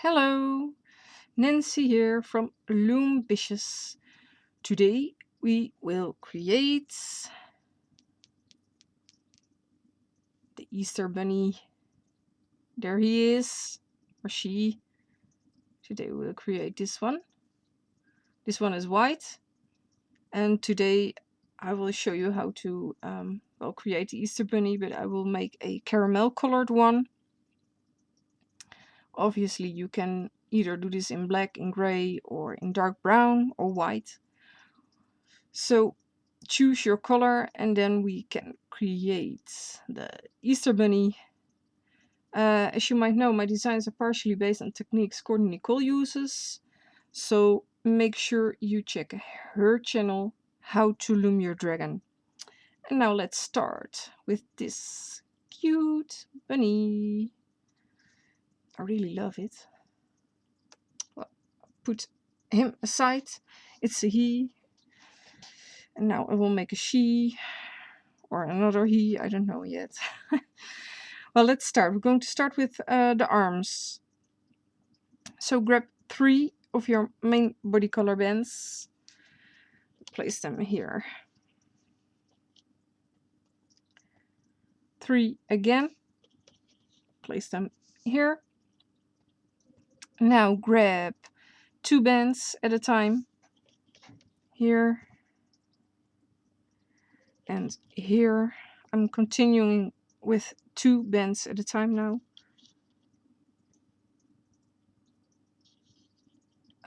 Hello, Nancy here from Loombicious. Today we will create the Easter Bunny. There he is, or she. Today we will create this one. This one is white, and today I will show you how to create the Easter Bunny, but I will make a caramel colored one. Obviously you can either do this in black, in gray, or in dark brown or white. So choose your color and then we can create the Easter Bunny. As you might know, my designs are partially based on techniques Courtney Nicole uses. So make sure you check her channel, How to Loom Your Dragon. And now let's start with this cute bunny. I really love it. Well, put him aside. It's a he. And now I will make a she. Or another he, I don't know yet. Well, let's start. We're going to start with the arms. So grab 3 of your main body color bands. Place them here. 3 again. Place them here. Now grab 2 bands at a time. Here. And here. I'm continuing with 2 bands at a time now.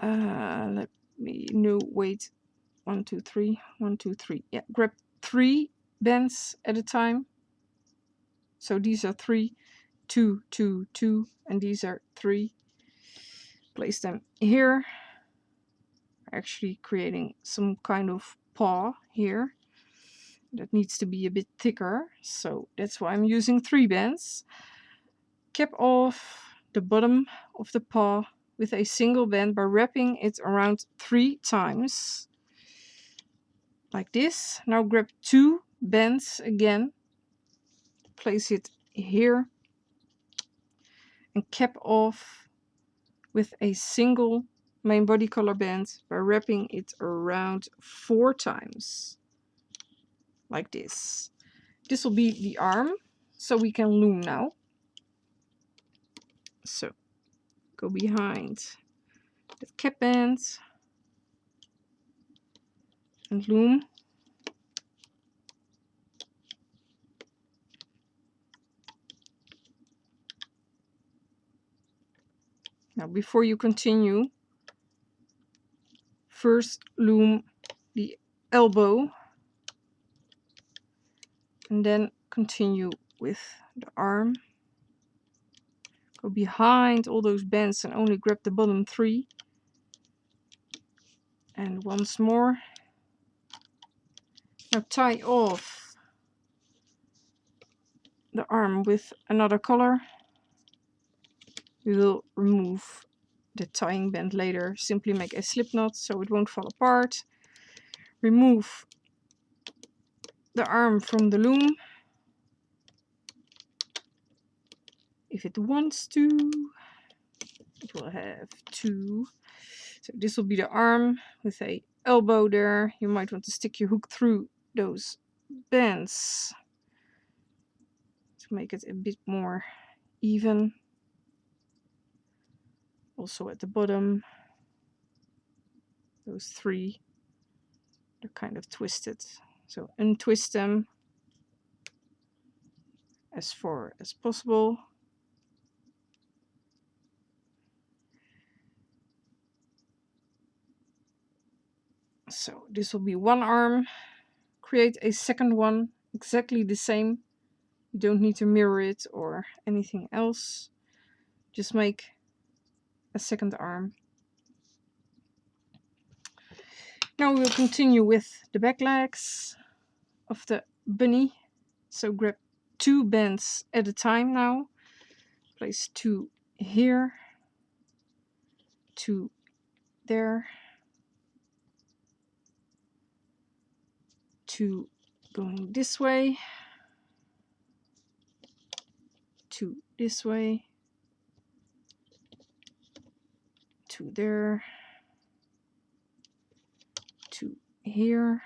Let me wait. 1 2 3 1 2 3. Yeah, grab 3 bands at a time. So these are 3 2 2 2 and these are 3. Place them here. Actually creating some kind of paw here that needs to be a bit thicker, so that's why I'm using 3 bands. Cap off the bottom of the paw with a single band by wrapping it around 3 times like this. Now grab 2 bands again, place it here and cap off with a single main body color band by wrapping it around 4 times like this. This will be the arm, so we can loom now. So go behind the cap band and loom. Now before you continue, first loom the elbow and then continue with the arm. Go behind all those bands and only grab the bottom 3. And once more. Now tie off the arm with another color. We will remove the tying band later. Simply make a slip knot so it won't fall apart. Remove the arm from the loom if it wants to. It will have 2. So this will be the arm with a elbow there. You might want to stick your hook through those bands to make it a bit more even. Also at the bottom, those 3, they're kind of twisted. So untwist them as far as possible. So this will be one arm. Create a second one, exactly the same. You don't need to mirror it or anything else. Just make a second arm. Now we will continue with the back legs of the bunny. So grab 2 bands at a time now. Place 2 here, 2 there, 2 going this way, 2 this way, 2 there, 2 here,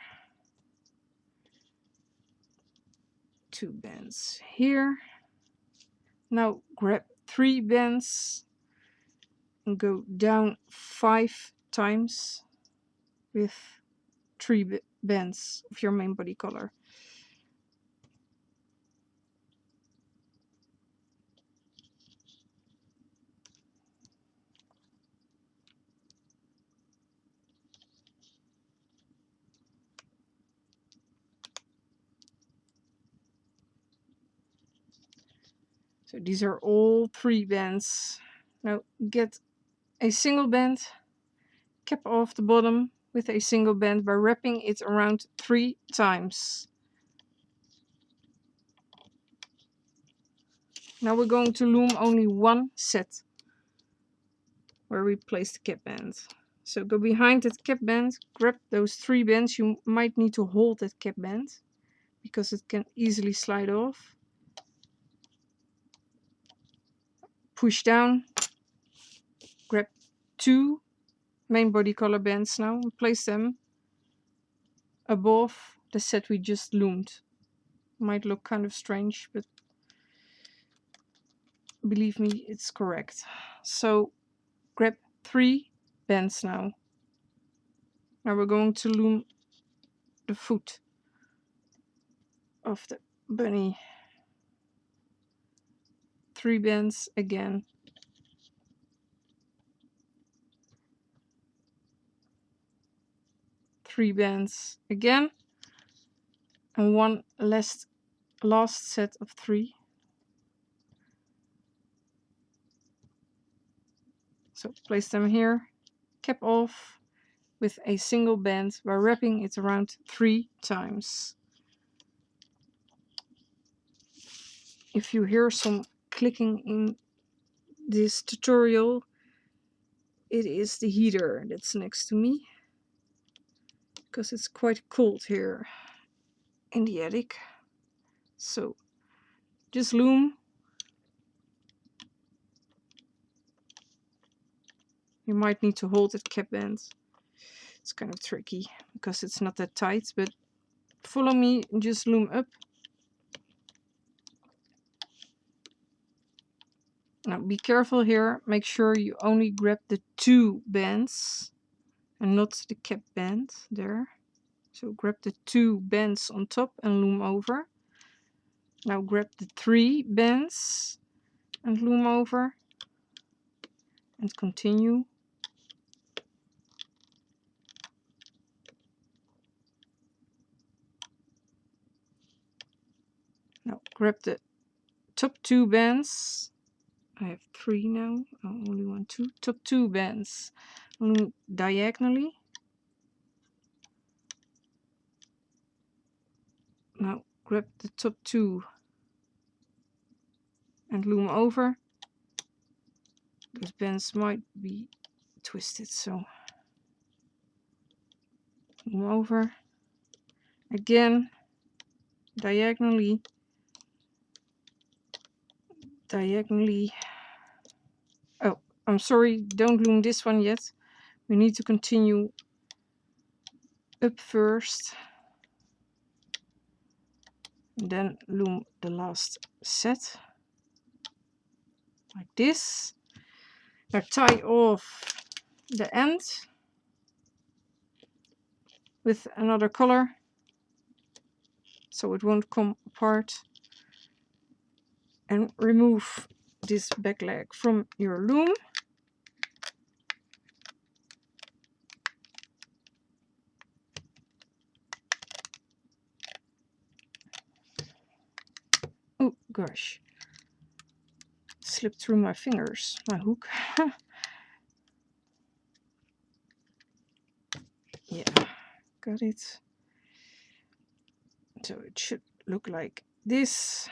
2 bends here. Now grab 3 bends and go down 5 times with 3 bends of your main body color. So these are all 3 bends. Now get a single bend, cap off the bottom with a single bend by wrapping it around 3 times. Now we're going to loom only one set where we place the cap band. So go behind that cap band, grab those 3 bends. You might need to hold that cap band because it can easily slide off. Push down, grab 2 main body color bands now and place them above the set we just loomed. Might look kind of strange, but believe me, it's correct. So grab 3 bands now. Now we're going to loom the foot of the bunny. 3 bands again. 3 bands again. And one last set of 3. So place them here, cap off with a single band by wrapping it around 3 times. If you hear some clicking in this tutorial, it is the heater that's next to me because it's quite cold here in the attic. So just loom. You might need to hold that cap band. It's kind of tricky because it's not that tight, but follow me and just loom up. Now be careful here, make sure you only grab the 2 bands and not the cap band there. So grab the 2 bands on top and loom over. Now grab the 3 bands and loom over and continue. Now grab the top 2 bands. I have 3 now. I only want 2. Top 2 bands. Loom diagonally. Now grab the top 2 and loom over. Those bands might be twisted, so loom over. Again, diagonally. Diagonally. Oh, I'm sorry, don't loom this one yet. We need to continue up first. And then loom the last set. Like this. Now tie off the end with another color so it won't come apart. And remove this back leg from your loom. Oh gosh, slipped through my fingers, my hook. Yeah, got it. So it should look like this.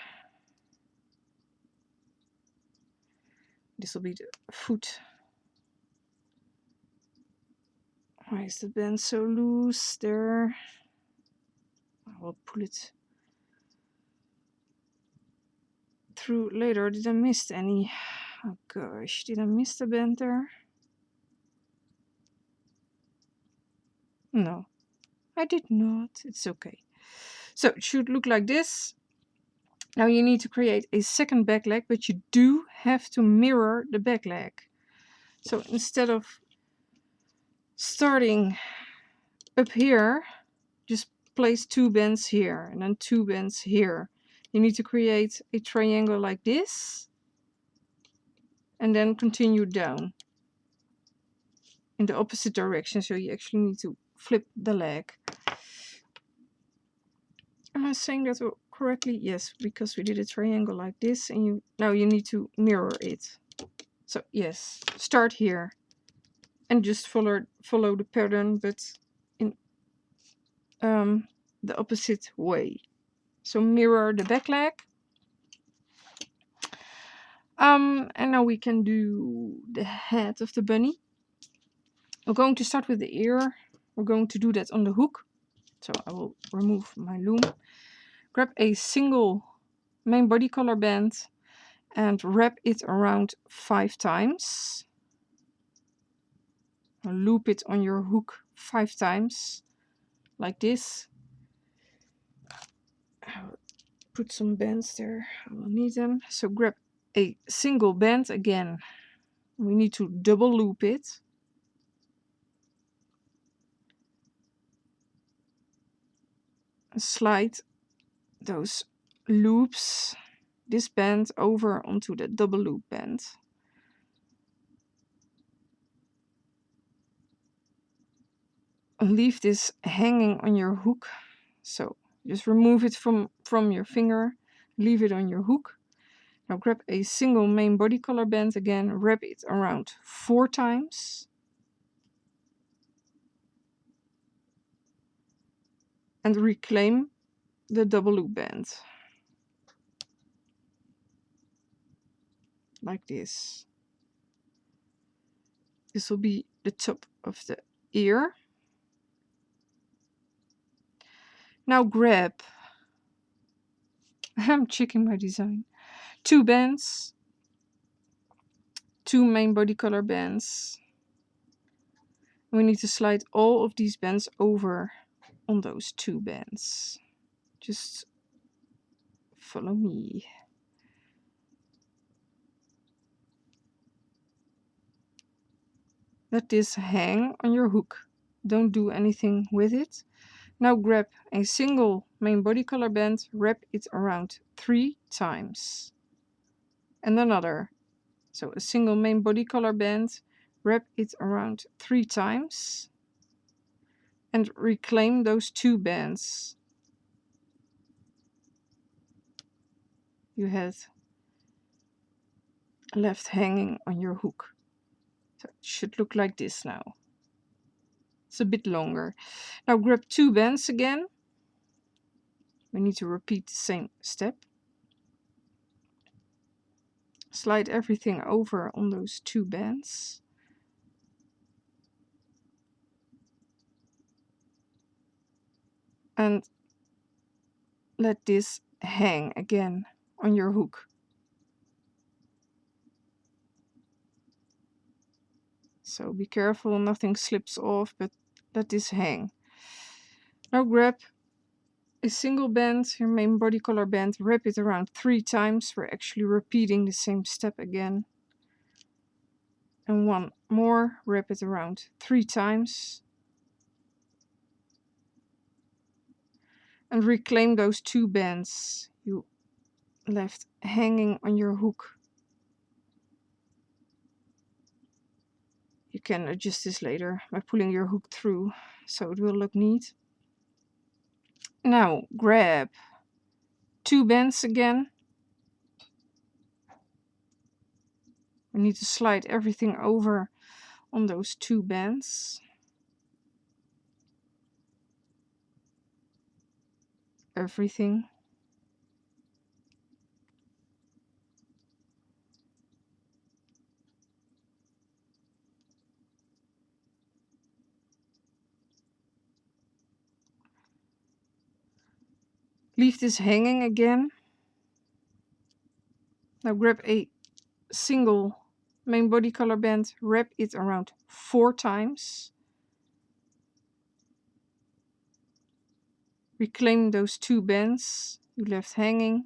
This will be the foot. Why is the band so loose there? I will pull it through later. Did I miss any? Oh gosh, did I miss the band there? No, I did not. It's okay. So it should look like this. Now you need to create a second back leg, but you do have to mirror the back leg. So instead of starting up here, just place 2 bends here and then 2 bends here. You need to create a triangle like this and then continue down in the opposite direction. So you actually need to flip the leg. Am I saying that correctly? Yes, because we did a triangle like this and now you need to mirror it. So yes, start here and just follow the pattern, but in the opposite way. So mirror the back leg. And now we can do the head of the bunny. We're going to start with the ear. We're going to do that on the hook. So I will remove my loom. Grab a single main body color band and wrap it around 5 times. Loop it on your hook 5 times, like this. I'll put some bands there, I will need them. So grab a single band again. We need to double loop it. Slide those loops, this band, over onto the double loop band. Leave this hanging on your hook. So just remove it from your finger, leave it on your hook. Now grab a single main body color band again, wrap it around 4 times. And reclaim the double loop band. Like this. This will be the top of the ear. Now grab, I'm checking my design, 2 bands, 2 main body color bands. We need to slide all of these bands over on those 2 bands. Just follow me. Let this hang on your hook. Don't do anything with it. Now grab a single main body color band, wrap it around 3 times. And another. So a single main body color band, wrap it around 3 times. And reclaim those 2 bands you had left hanging on your hook. So it should look like this now. It's a bit longer. Now grab 2 bands again. We need to repeat the same step. Slide everything over on those 2 bands. And let this hang again on your hook. So be careful nothing slips off, but let this hang. Now grab a single band, your main body color band, wrap it around 3 times. We're actually repeating the same step again. And one more, wrap it around 3 times. And reclaim those 2 bands you left hanging on your hook. You can adjust this later by pulling your hook through, so it will look neat. Now grab 2 bands again. We need to slide everything over on those 2 bands. Everything. Leave this hanging again. Now grab a single main body color band, wrap it around 4 times. Reclaim those 2 bends you left hanging.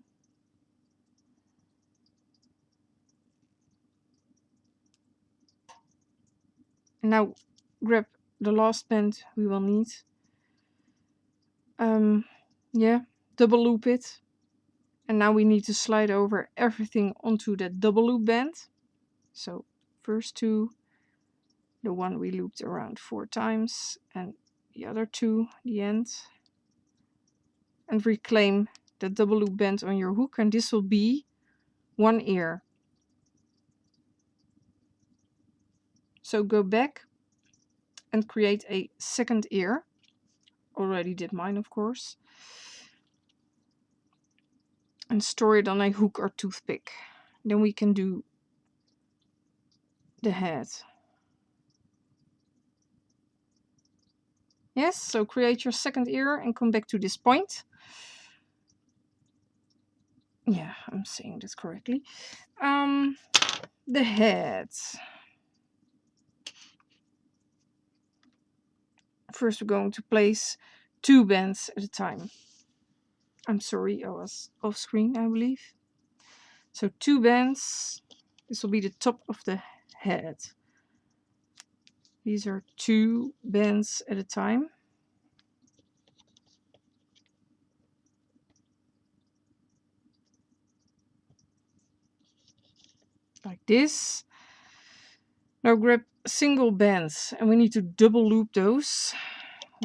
And now grab the last band we will need. Yeah, double loop it. And now we need to slide over everything onto that double loop band. So first 2, the one we looped around 4 times, and the other 2, the end. And reclaim the double loop band on your hook, and this will be 1 ear. So go back and create a second ear. Already did mine, of course. And store it on a hook or toothpick. Then we can do the head. Yes, so create your second ear and come back to this point. Yeah, I'm saying this correctly. The head. First we're going to place 2 bands at a time. I'm sorry, I was off screen, I believe. So 2 bands. This will be the top of the head. These are 2 bands at a time. Like this. Now grab single bands and we need to double loop those.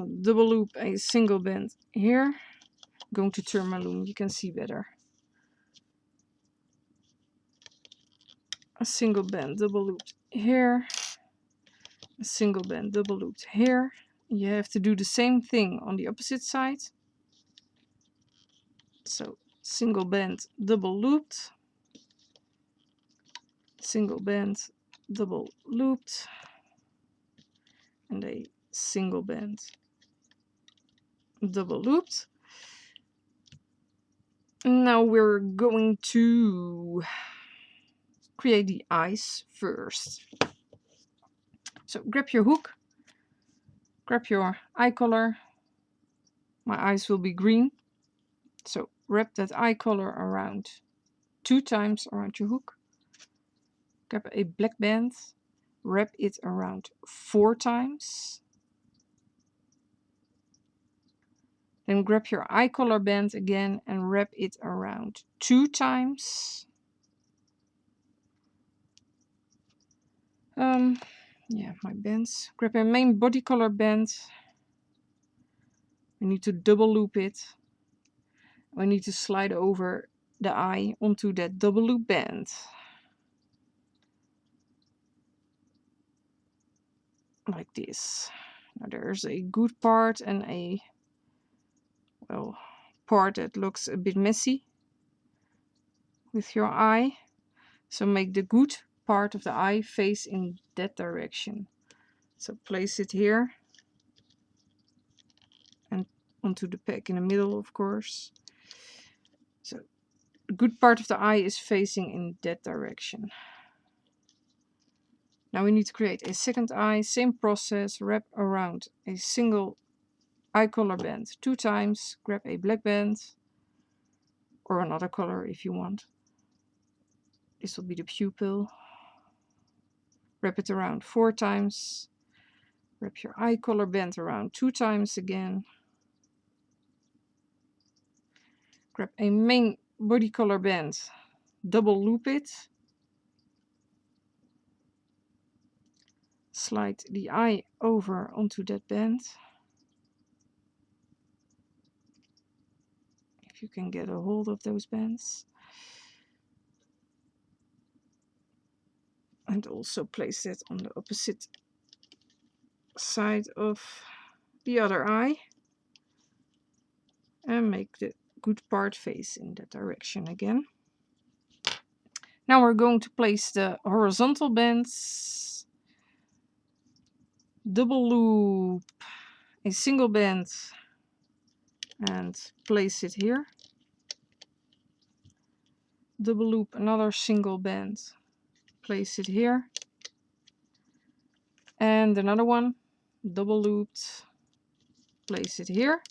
I'll double loop a single band here. I'm going to turn my loom, you can see better. A single band double looped here. A single band double looped here. You have to do the same thing on the opposite side. So single band double looped, single band double looped, and a single band double looped. Now we're going to create the eyes first. So grab your hook, grab your eye color. My eyes will be green, so wrap that eye color around 2 times around your hook. Grab a black band, wrap it around 4 times. Then grab your eye color band again and wrap it around 2 times. Yeah, my bands. Grab a main body color band. We need to double loop it. We need to slide over the eye onto that double loop band. Like this. Now there's a good part and a, well, part that looks a bit messy with your eye. So make the good part of the eye face in that direction. So place it here and onto the peg in the middle, of course. So the good part of the eye is facing in that direction. Now we need to create a second eye, same process, wrap around a single eye color band 2 times, grab a black band or another color if you want. This will be the pupil. Wrap it around 4 times, wrap your eye color band around 2 times again. Grab a main body color band, double loop it. Slide the eye over onto that band. If you can get a hold of those bands. And also place it on the opposite side of the other eye. And make the good part face in that direction again. Now we're going to place the horizontal bands. Double loop a single band and place it here. Double loop another single band, place it here. And another one, double looped, place it here.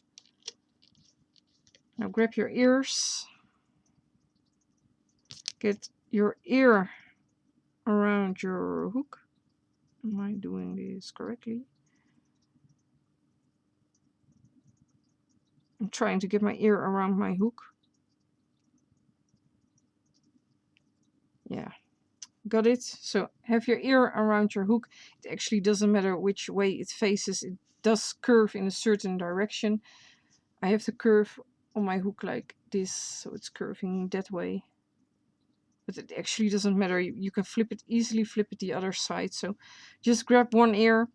Now grab your ears. Get your ear around your hook. Am I doing this correctly? I'm trying to get my ear around my hook. Yeah, got it. So have your ear around your hook. It actually doesn't matter which way it faces. It does curve in a certain direction. I have the curve on my hook like this, so it's curving that way. But it actually doesn't matter. You can flip it easily, flip it the other side. So just grab one ear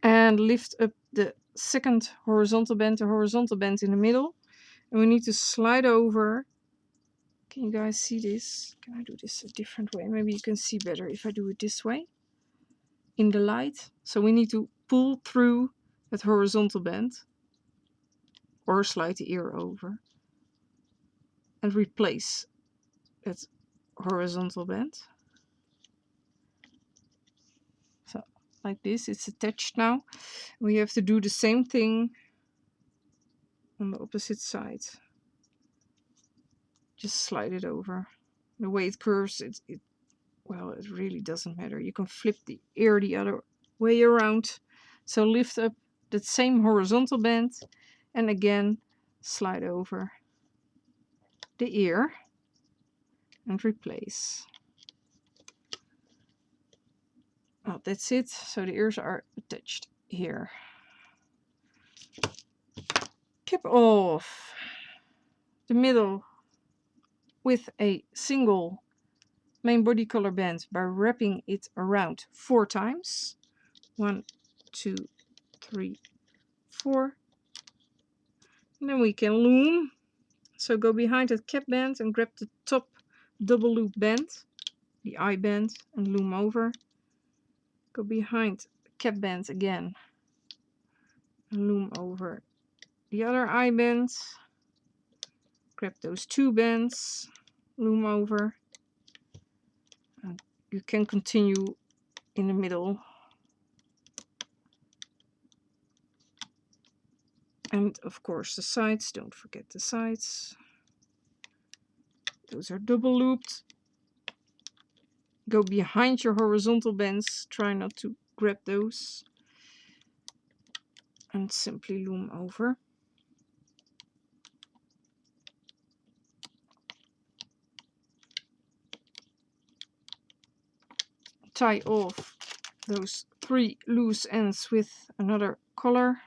and lift up the second horizontal band, the horizontal band in the middle. And we need to slide over. Can you guys see this? Can I do this a different way? Maybe you can see better if I do it this way in the light. So we need to pull through that horizontal band or slide the ear over and replace that horizontal band. So like this, it's attached now. We have to do the same thing on the opposite side. Just slide it over. The way it curves, well, it really doesn't matter. You can flip the ear the other way around. So lift up that same horizontal band and again slide over the ear and replace. Well, that's it. So the ears are attached here. Cap off the middle with a single main body color band by wrapping it around 4 times. 1, 2, 3, 4. And then we can loom. So go behind that cap band and grab the top double loop band, the eye band, and loom over. Go behind the cap band again and loom over the other eye band. Grab those 2 bands, loom over. And you can continue in the middle. And of course the sides, don't forget the sides. Those are double looped. Go behind your horizontal bands, try not to grab those. And simply loom over. Tie off those 3 loose ends with another color.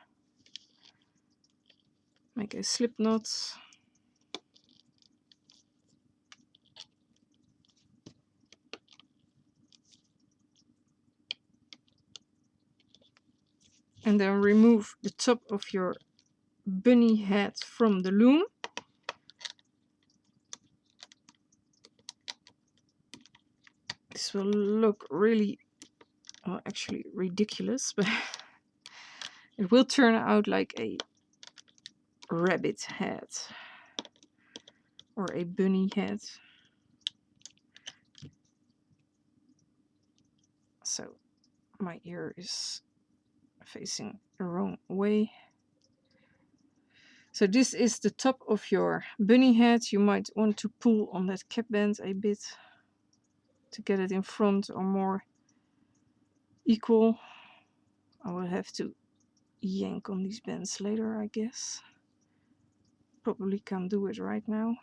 Make a slip knot. And then remove the top of your bunny head from the loom. This will look really, well, actually ridiculous, but it will turn out like a rabbit head or a bunny head. So my ear is facing the wrong way. So this is the top of your bunny head. You might want to pull on that cap band a bit to get it in front or more equal. I will have to yank on these bands later, I guess. Probably can't do it right now.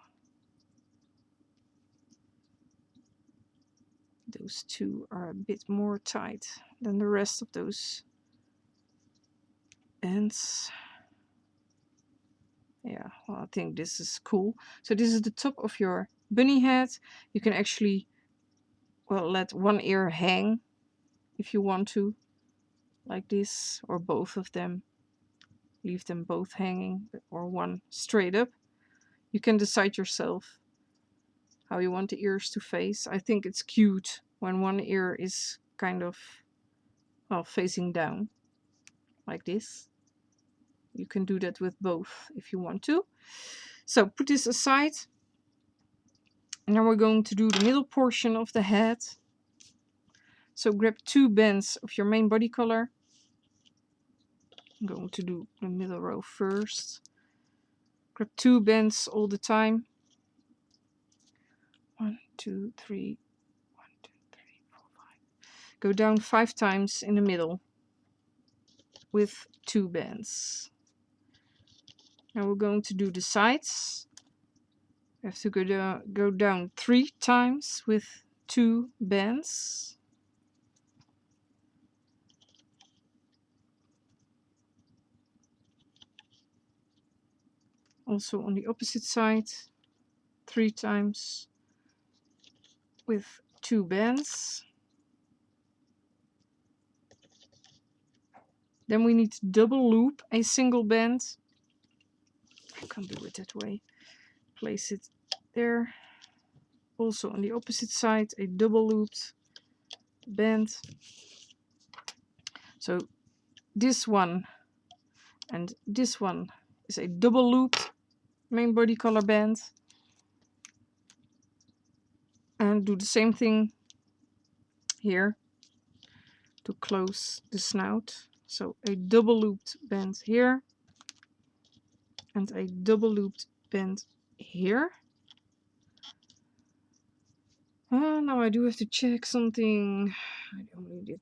Those 2 are a bit more tight than the rest of those bands. Yeah, well, I think this is cool. So this is the top of your bunny head. You can actually, well, let one ear hang if you want to, like this, or both of them. Leave them both hanging, or one straight up. You can decide yourself how you want the ears to face. I think it's cute when one ear is kind of, well, facing down, like this. You can do that with both if you want to. So put this aside. And now we're going to do the middle portion of the head. So grab 2 bands of your main body color. I'm going to do the middle row first. Grab 2 bends all the time. 1, 2, 3, 1, 2, 3, 4, 5. Go down 5 times in the middle with 2 bends. Now we're going to do the sides. We have to go down 3 times with 2 bends. Also on the opposite side, 3 times with 2 bends. Then we need to double loop a single bend. I can't do it that way. Place it there. Also on the opposite side, a double looped bend. So this one and this one is a double looped main body color band. And do the same thing here to close the snout. So a double looped band here and a double looped band here. Now I do have to check something. I only did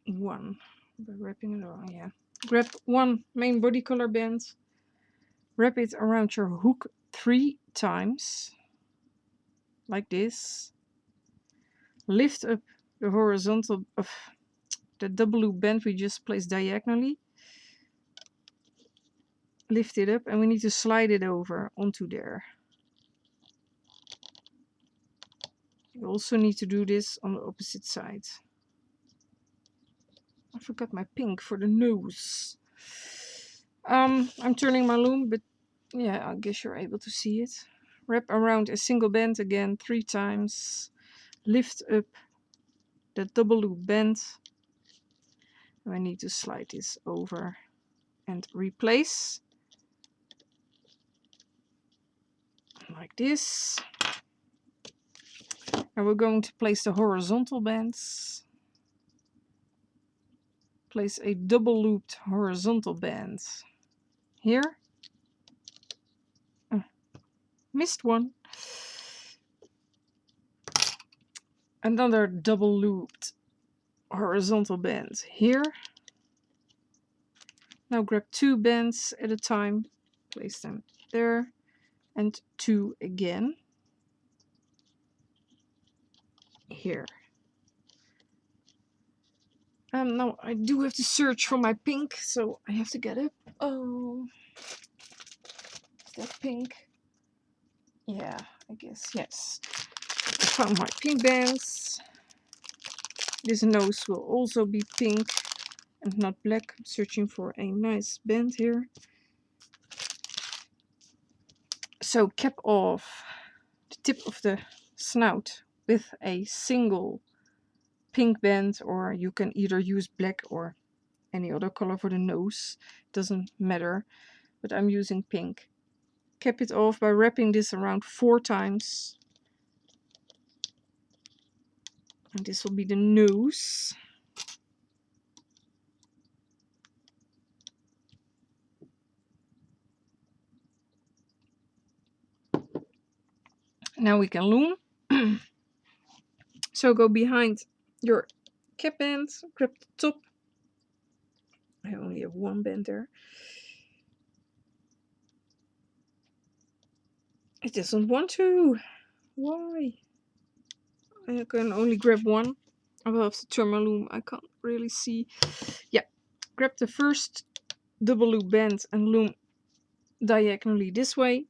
one by wrapping it around. Yeah, grab 1 main body color band, wrap it around your hook 3 times like this. Lift up the horizontal of the double loop band we just placed diagonally. Lift it up and we need to slide it over onto there. You also need to do this on the opposite side. I forgot my pink for the nose. I'm turning my loom, but yeah, I guess you're able to see it. Wrap around a single band again 3 times. Lift up the double loop band. I need to slide this over and replace. Like this. And we're going to place the horizontal bands. Place a double looped horizontal band here. Missed one. Another double looped horizontal band here. Now grab 2 bands at a time, place them there, and 2 again here. Now I do have to search for my pink, so I have to get up. Oh, is that pink? Yeah, I guess, yes. I found my pink bands. This nose will also be pink and not black. I'm searching for a nice band here. So cap off the tip of the snout with a single pink band, or you can either use black or any other color for the nose. Doesn't matter, but I'm using pink. Cap it off by wrapping this around 4 times. And this will be the nose. Now we can loom. So go behind your cap band, grab the top. I only have 1 band there. It doesn't want to. Why? I can only grab 1. I will have to turn my loom. I can't really see. Yeah. Grab the first double loop band and loom diagonally this way.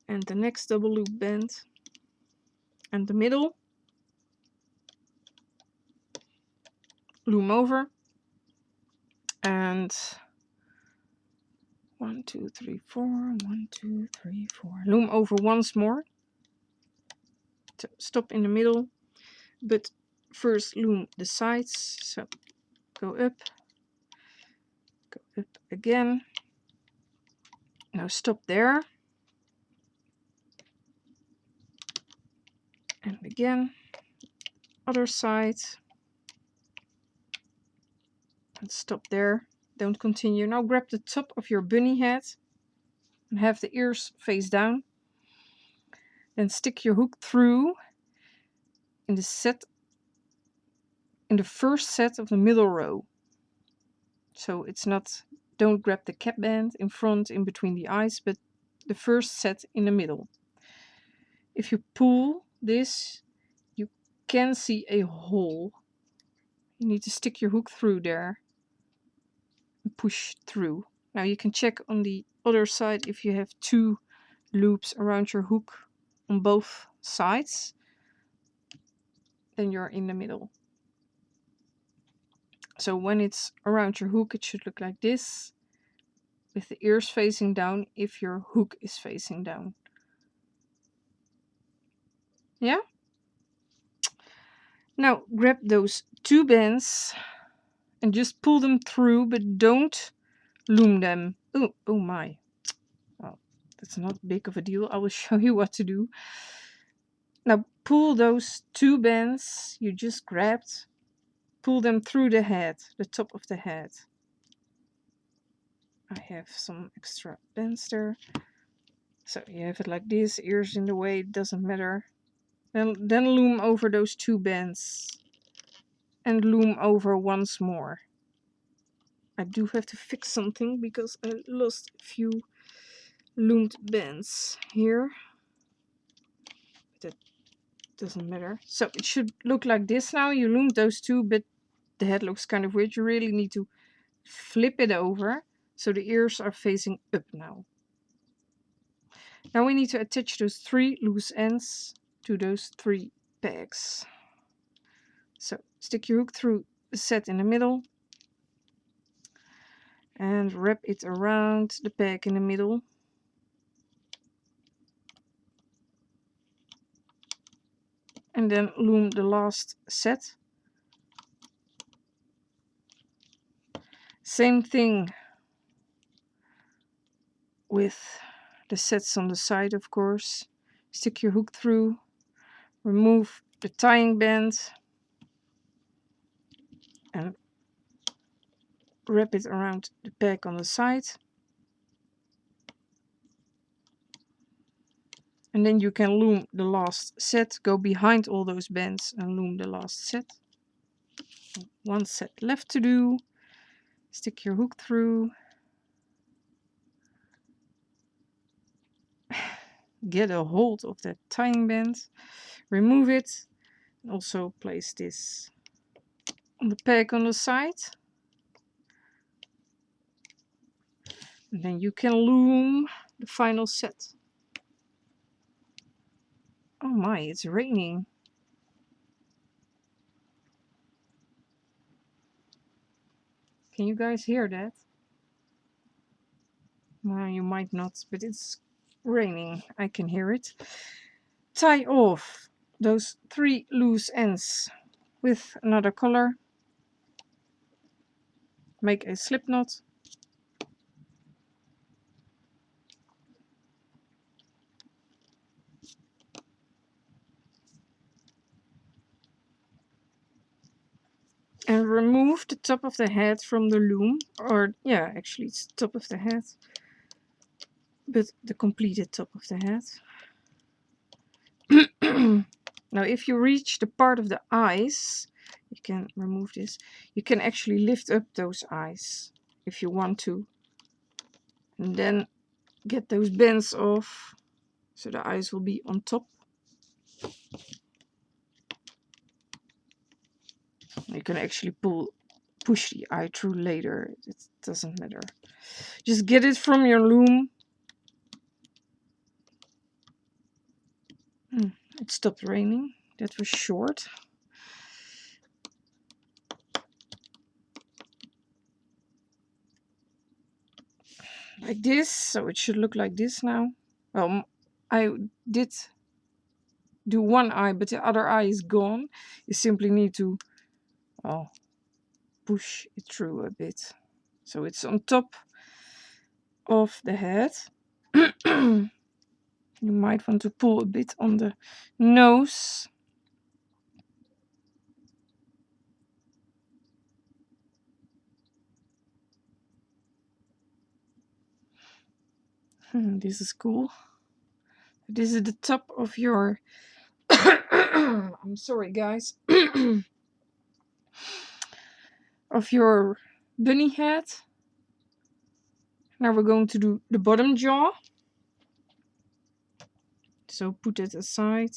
And the next double loop band and the middle. Loom over. And 1, 2, 3, 4. 1, 2, 3, 4. Loom over once more. To stop in the middle. But first loom the sides. So go up again. Now stop there. And again. Other side. And stop there. don't continue. Now grab the top of your bunny head and have the ears face down. Then stick your hook through in the first set of the middle row. So it's not, don't grab the cap band in front in between the eyes, but the first set in the middle. If you pull this, you can see a hole. You need to stick your hook through there and push through. Now you can check on the other side if you have 2 loops around your hook on both sides, then you're in the middle. So when it's around your hook, it should look like this, with the ears facing down if your hook is facing down. Yeah? Now grab those 2 bands and just pull them through, but don't loom them. Oh my. Well, that's not big of a deal. I will show you what to do. Now pull those 2 bands you just grabbed, pull them through the head, the top of the head. I have some extra bands there. So you have it like this, ears in the way, it doesn't matter. Then loom over those 2 bands. And loom over once more. I do have to fix something because I lost a few loomed bands here. But that doesn't matter. So it should look like this now. You loomed those 2, but the head looks kind of weird. You really need to flip it over so the ears are facing up now. Now we need to attach those 3 loose ends to those 3 pegs. So stick your hook through the set in the middle and wrap it around the peg in the middle. And then loom the last set. Same thing with the sets on the side, of course. Stick your hook through, remove the tying band and wrap it around the peg on the side. And then you can loom the last set, go behind all those bands and loom the last set. 1 set left to do. Stick your hook through. Get a hold of that tying band. Remove it. Also place this on the peg on the side. And then you can loom the final set. Oh my, it's raining. Can you guys hear that? Well, you might not, but it's raining. I can hear it. Tie off those 3 loose ends with another color. Make a slip knot. And remove the top of the head from the loom. Or, yeah, actually it's the top of the head. But the completed top of the head. Now if you reach the part of the eyes, you can remove this. You can actually lift up those eyes if you want to. And then get those bands off so the eyes will be on top. You can actually push the eye through later. It doesn't matter. Just get it from your loom. It stopped raining. That was short. Like this. So it should look like this now. Well, I did do one eye, but the other eye is gone. You simply need to push it through a bit. So it's on top of the head. You might want to pull a bit on the nose. This is cool. This is the top of your I'm sorry guys of your bunny head. Now we're going to do the bottom jaw. So put it aside.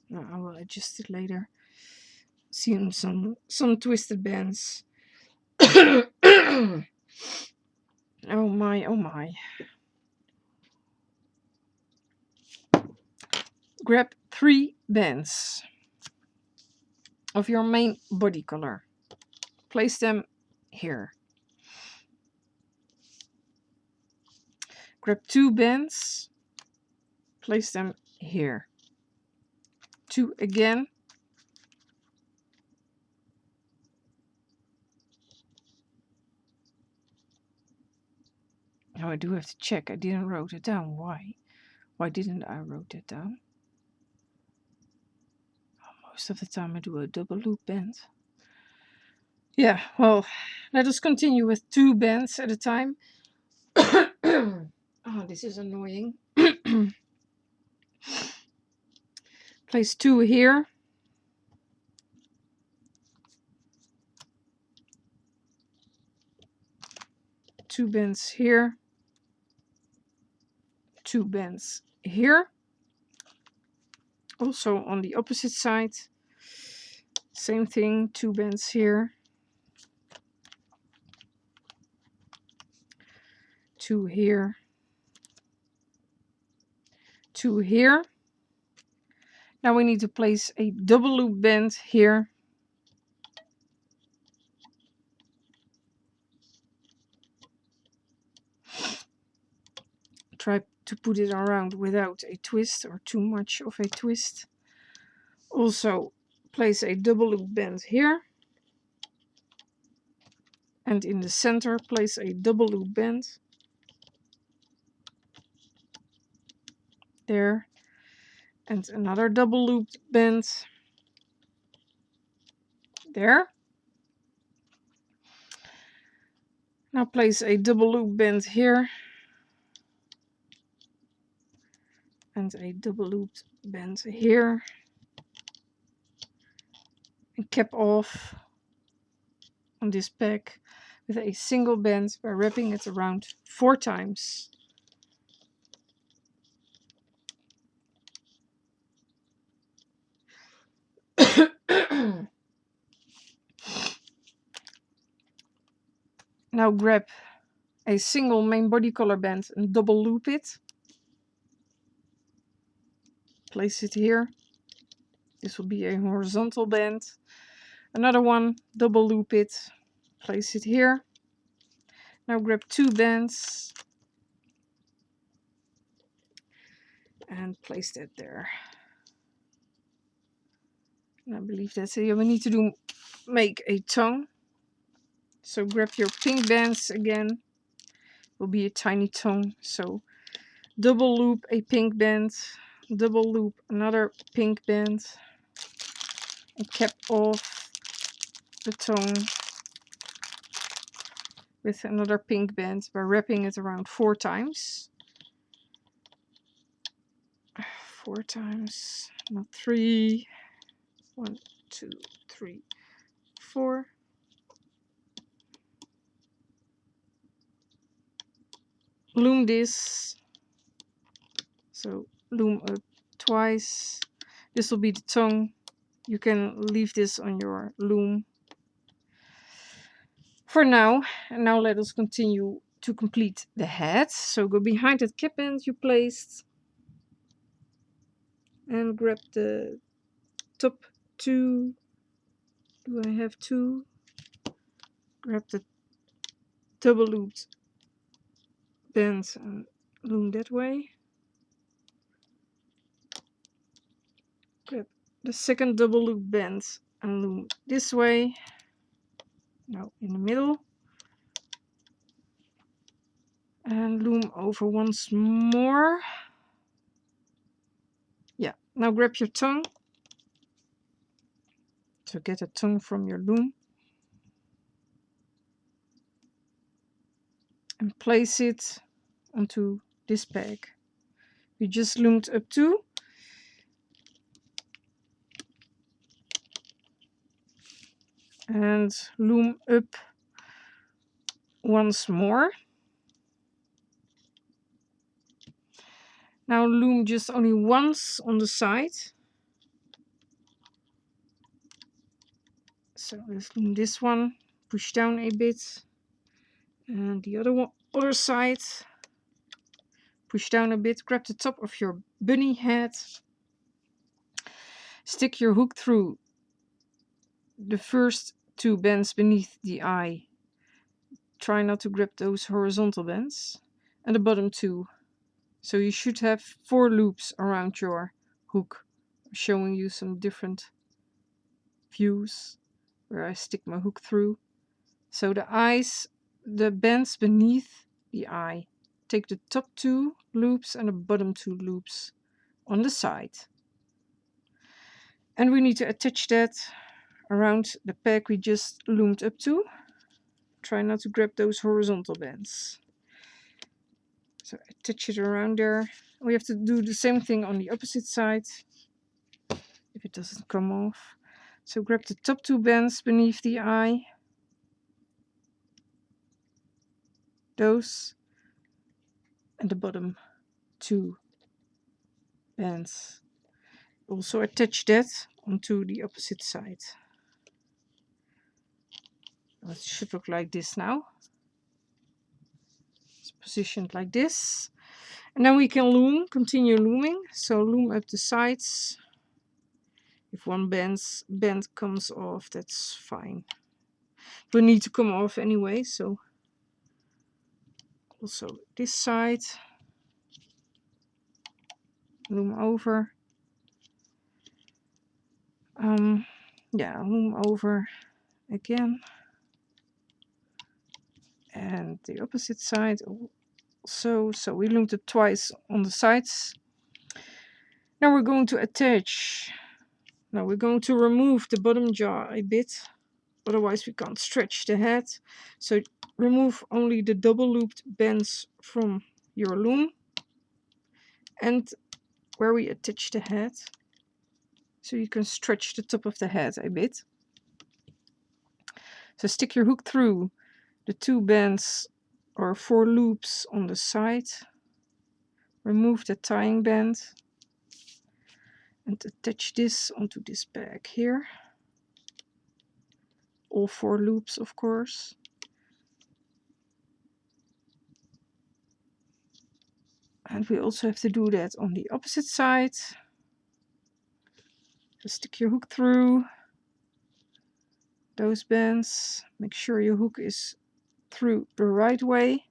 No, I will adjust it later. See some twisted bands. Oh my, oh my. Grab 3 bands of your main body color. Place them here. Grab 2 bands. Place them here. 2 again. Now I do have to check. I didn't wrote it down. Why? Why didn't I wrote it down? Most of the time I do a double loop band. Yeah, well, let us continue with 2 bands at a time. Oh, this is annoying. Place 2 here. 2 bands here. 2 bands here. Also on the opposite side. Same thing, 2 bands here. 2 here. 2 here. Now we need to place a double loop band here. Try to put it around without a twist or too much of a twist. Also place a double loop band here. And in the center place a double loop band. There. And another double loop band. There. Now place a double loop band here. And a double looped band here. And cap off on this pack with a single band by wrapping it around 4 times. Now grab a single main body color band and double loop it. Place it here. This will be a horizontal band. Another one, double loop it. Place it here. Now grab 2 bands and place that there. And I believe that's it. We need to make a tongue. So grab your pink bands again. Will be a tiny tongue. So double loop a pink band, double loop another pink band, and cap off the tongue with another pink band by wrapping it around 4 times. 4 times, not 3. 1, 2, 3, 4. Loom this. So loom up twice. This will be the tongue. You can leave this on your loom for now. And now let us continue to complete the head. So go behind that cap band you placed and grab the top 2. Do I have 2? Grab the double looped band and loom that way. Grab the second double loop band and loom this way. Now in the middle. And loom over once more. Yeah, now grab your tongue. So get a tongue from your loom. And place it onto this peg. We just loomed up 2. And loom up once more. Now loom just only once on the side. So let's loom this one, push down a bit, and the other side, push down a bit, grab the top of your bunny head, stick your hook through the first 2 bends beneath the eye. Try not to grab those horizontal bends, and the bottom 2. So you should have 4 loops around your hook. I'm showing you some different views where I stick my hook through. So the eyes, the bends beneath the eye. Take the top 2 loops and the bottom 2 loops on the side. And we need to attach that around the peg we just loomed up to. Try not to grab those horizontal bends. So attach it around there. We have to do the same thing on the opposite side if it doesn't come off. So grab the top 2 bends beneath the eye. Those. And the bottom 2 bands. Also attach that onto the opposite side. It should look like this now. It's positioned like this. And then we can loom, continue looming. So loom up the sides. If one bend comes off, that's fine. It will need to come off anyway, so also this side. Loom over. Yeah, loom over again. And the opposite side also. So we loomed it twice on the sides. Now we're going to attach. Now we're going to remove the bottom jaw a bit. Otherwise we can't stretch the head. So remove only the double looped bends from your loom. And where we attach the head. So you can stretch the top of the head a bit. So stick your hook through the 2 bends or 4 loops on the side. Remove the tying band. And attach this onto this peg here. All 4 loops, of course. And we also have to do that on the opposite side. Just stick your hook through those bends. Make sure your hook is through the right way.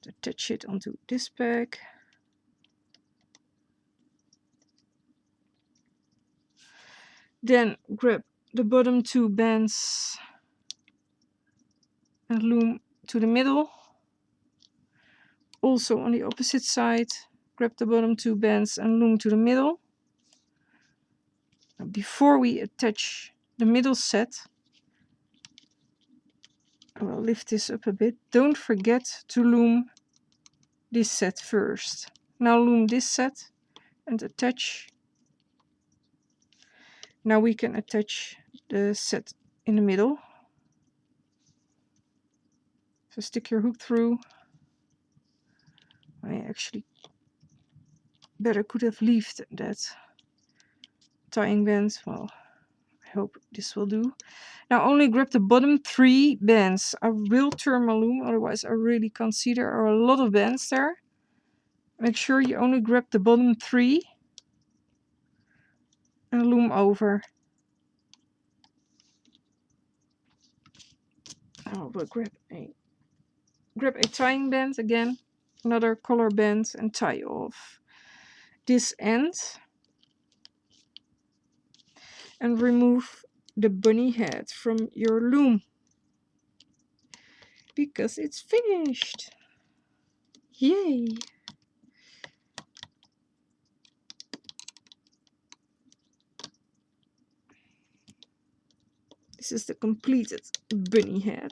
Attach it onto this peg. Then grab the bottom 2 bends and loom to the middle. Also on the opposite side, grab the bottom 2 bends and loom to the middle. Now before we attach the middle set, I will lift this up a bit. Don't forget to loom this set first. Now loom this set and attach. Now we can attach the set in the middle. So stick your hook through. I actually could have left that tying band. Well, I hope this will do. Now only grab the bottom 3 bands. I will turn my loom, otherwise I really can't see. There are a lot of bands there. Make sure you only grab the bottom 3 and loom over. Now we'll grab a tying band again, another color band, and tie off this end. And remove the bunny head from your loom. Because it's finished. Yay! This is the completed bunny head.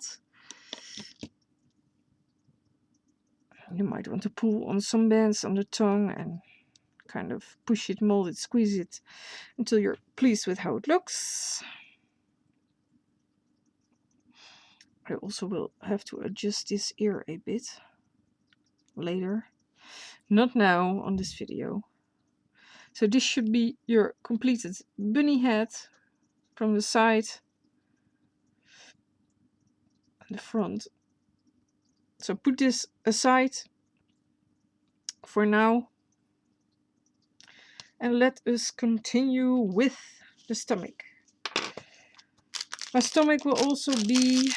You might want to pull on some bands on the tongue and kind of push it, mold it, squeeze it until you're pleased with how it looks. I also will have to adjust this ear a bit later, not now on this video. So this should be your completed bunny head from the side and the front. So put this aside for now and let us continue with the stomach. My stomach will also be,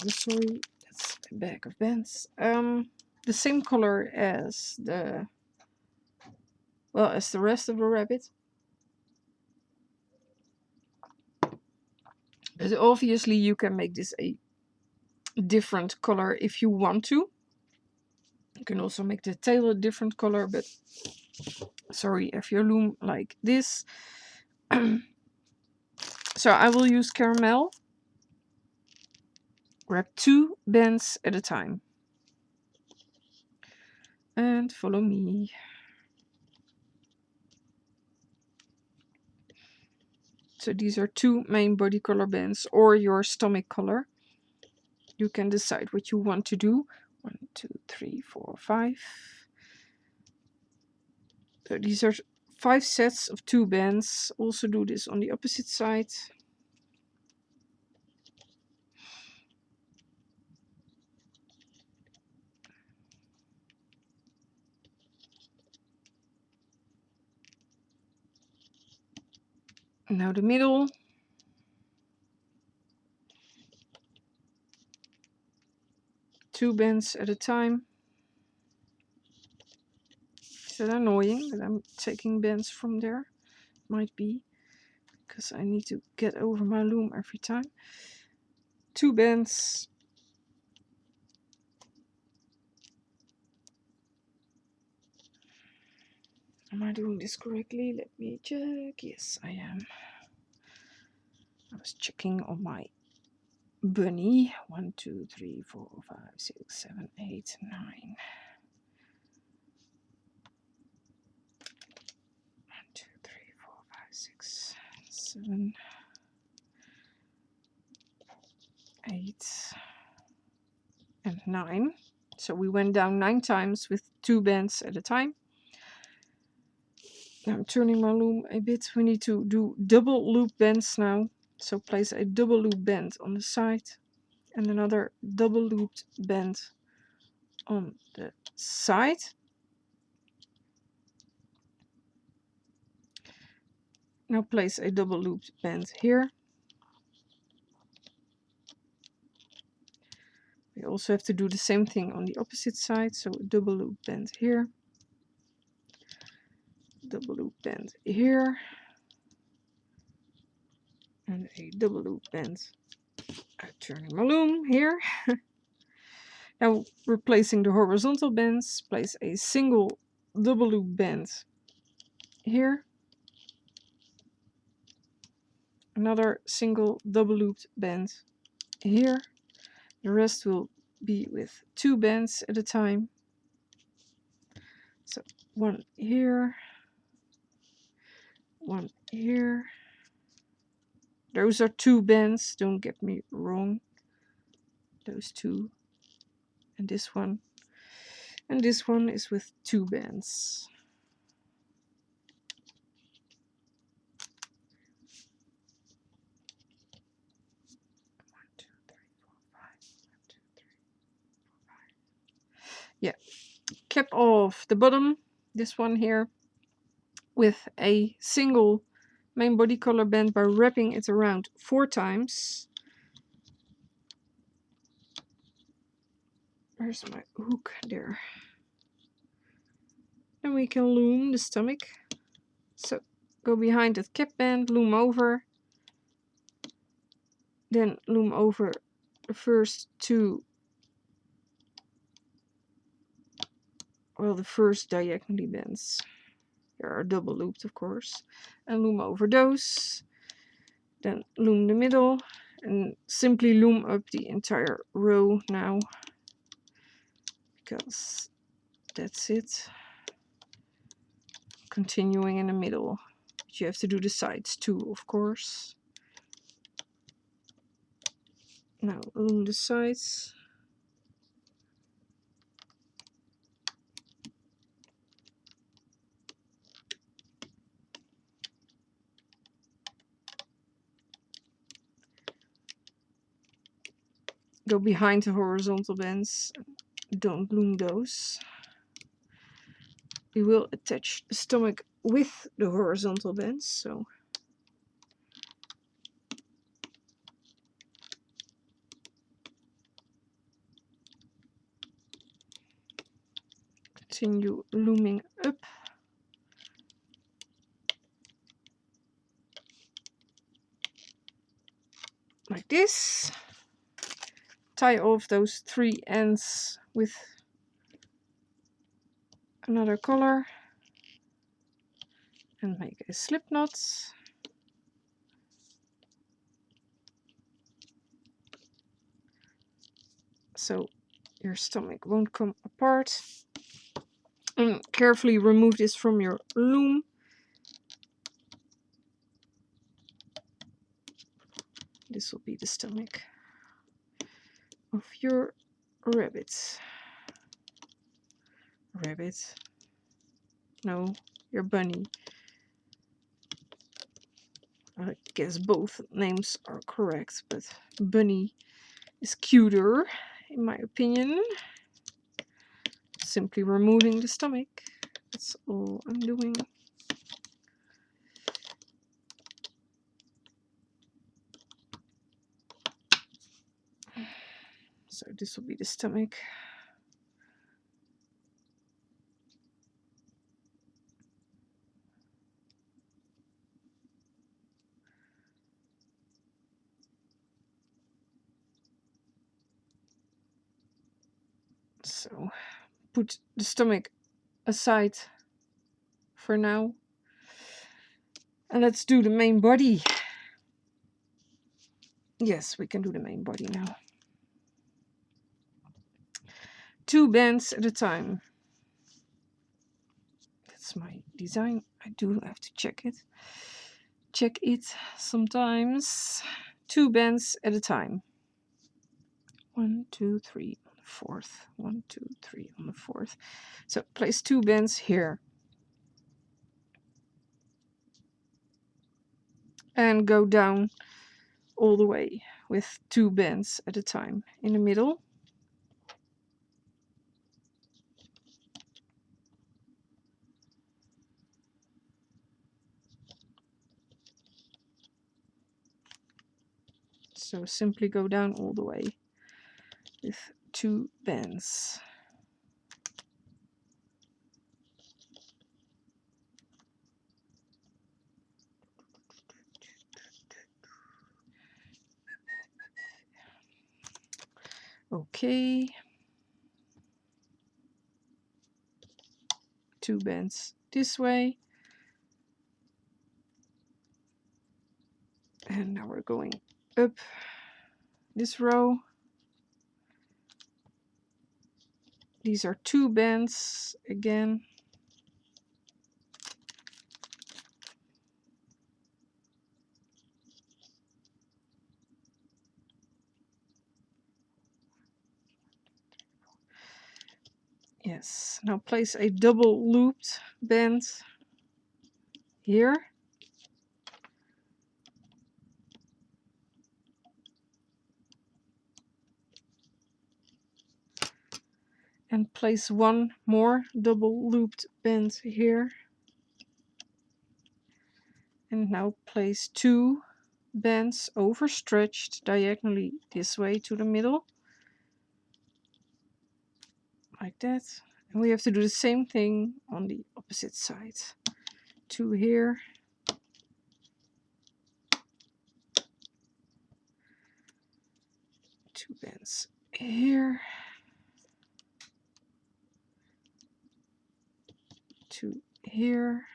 I'm sorry, that's a bag of bands. The same color as the rest of the rabbit. But obviously you can make this a different color if you want to. You can also make the tail a different color, but sorry, if you loom like this. So I will use caramel. Grab 2 bands at a time. And follow me. So these are 2 main body color bands or your stomach color. You can decide what you want to do. 1, 2, 3, 4, 5. So these are 5 sets of 2 bands. Also do this on the opposite side. Now the middle. Two bands at a time. Is that annoying that I'm taking bands from there? Might be, because I need to get over my loom every time. 2 bands. Am I doing this correctly? Let me check. Yes, I am. I was checking on my bunny. 1, 2, 3, 4, 5, 6, 7, 8, 9. 1, 2, 3, 4, 5, 6, 7, 8, and 9. So we went down 9 times with 2 bands at a time. Now I'm turning my loom a bit. We need to do double loop bends now. So place a double loop bend on the side and another double looped bend on the side. Now place a double looped bend here. We also have to do the same thing on the opposite side. So a double loop bend here. Double loop bend here. And a double loop bend. I'm turning my loom here. Now replacing the horizontal bends, place a single double loop bend here. Another single double looped bend here. The rest will be with 2 bends at a time. So 1 here, 1 here. Those are 2 bends, don't get me wrong. Those 2 and this one. And this one is with 2 bends. 1, 2, 3, 4, 5. 1, 2, 3, 4, 5. Yeah, cap off the bottom, this one here, with a single main body color band by wrapping it around 4 times. Where's my hook? There. Then we can loom the stomach. So go behind that cap band, loom over. Then loom over the first 2. Well, the first diagonally bends. They are double looped, of course. And loom over those. Then loom the middle. And simply loom up the entire row now. Because That's it. Continuing in the middle. But you have to do the sides too, of course. Now loom the sides. Go behind the horizontal bands. Don't loom those. We will attach the stomach with the horizontal bands, so continue looming up. Like this. Tie off those 3 ends with another color and make a slip knot. So your stomach won't come apart. And carefully remove this from your loom. This will be the stomach of your rabbit. Rabbit. No, your bunny. I guess both names are correct, but bunny is cuter, in my opinion. Simply removing the stomach. That's all I'm doing. So this will be the stomach. So put the stomach aside for now. And let's do the main body. Yes, we can do the main body now. 2 bands at a time. That's my design. I do have to check it. Check it sometimes. 2 bands at a time. 1, 2, 3 on the 4th. 1, 2, 3 on the 4th. So place 2 bands here. And go down all the way with 2 bands at a time in the middle. So simply go down all the way with 2 bands. Okay. 2 bands this way. And now we're going up this row. These are 2 bands again. Yes, now place a double looped band here. And place 1 more double looped band here. And now place 2 bands overstretched diagonally this way to the middle. Like that. And we have to do the same thing on the opposite side. 2 here. 2 bands here. 2 here.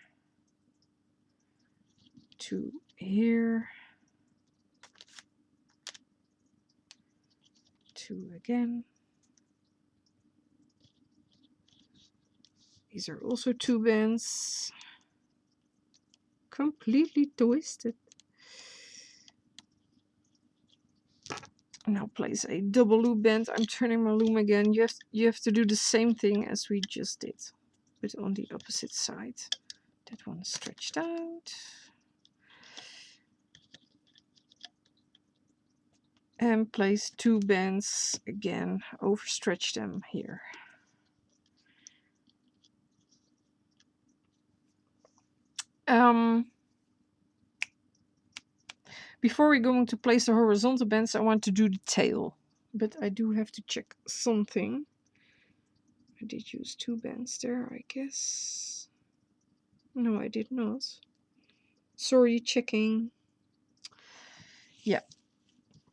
2 here. 2 again. These are also 2 bands. Completely twisted. Now place a double loop band. I'm turning my loom again. You have to do the same thing as we just did, but on the opposite side. That one stretched out. And place 2 bands again, overstretch them here. Before we're going to place the horizontal bands, I want to do the tail, but I do have to check something. I did use 2 bands there, I guess. No, I did not. Sorry, checking. Yeah.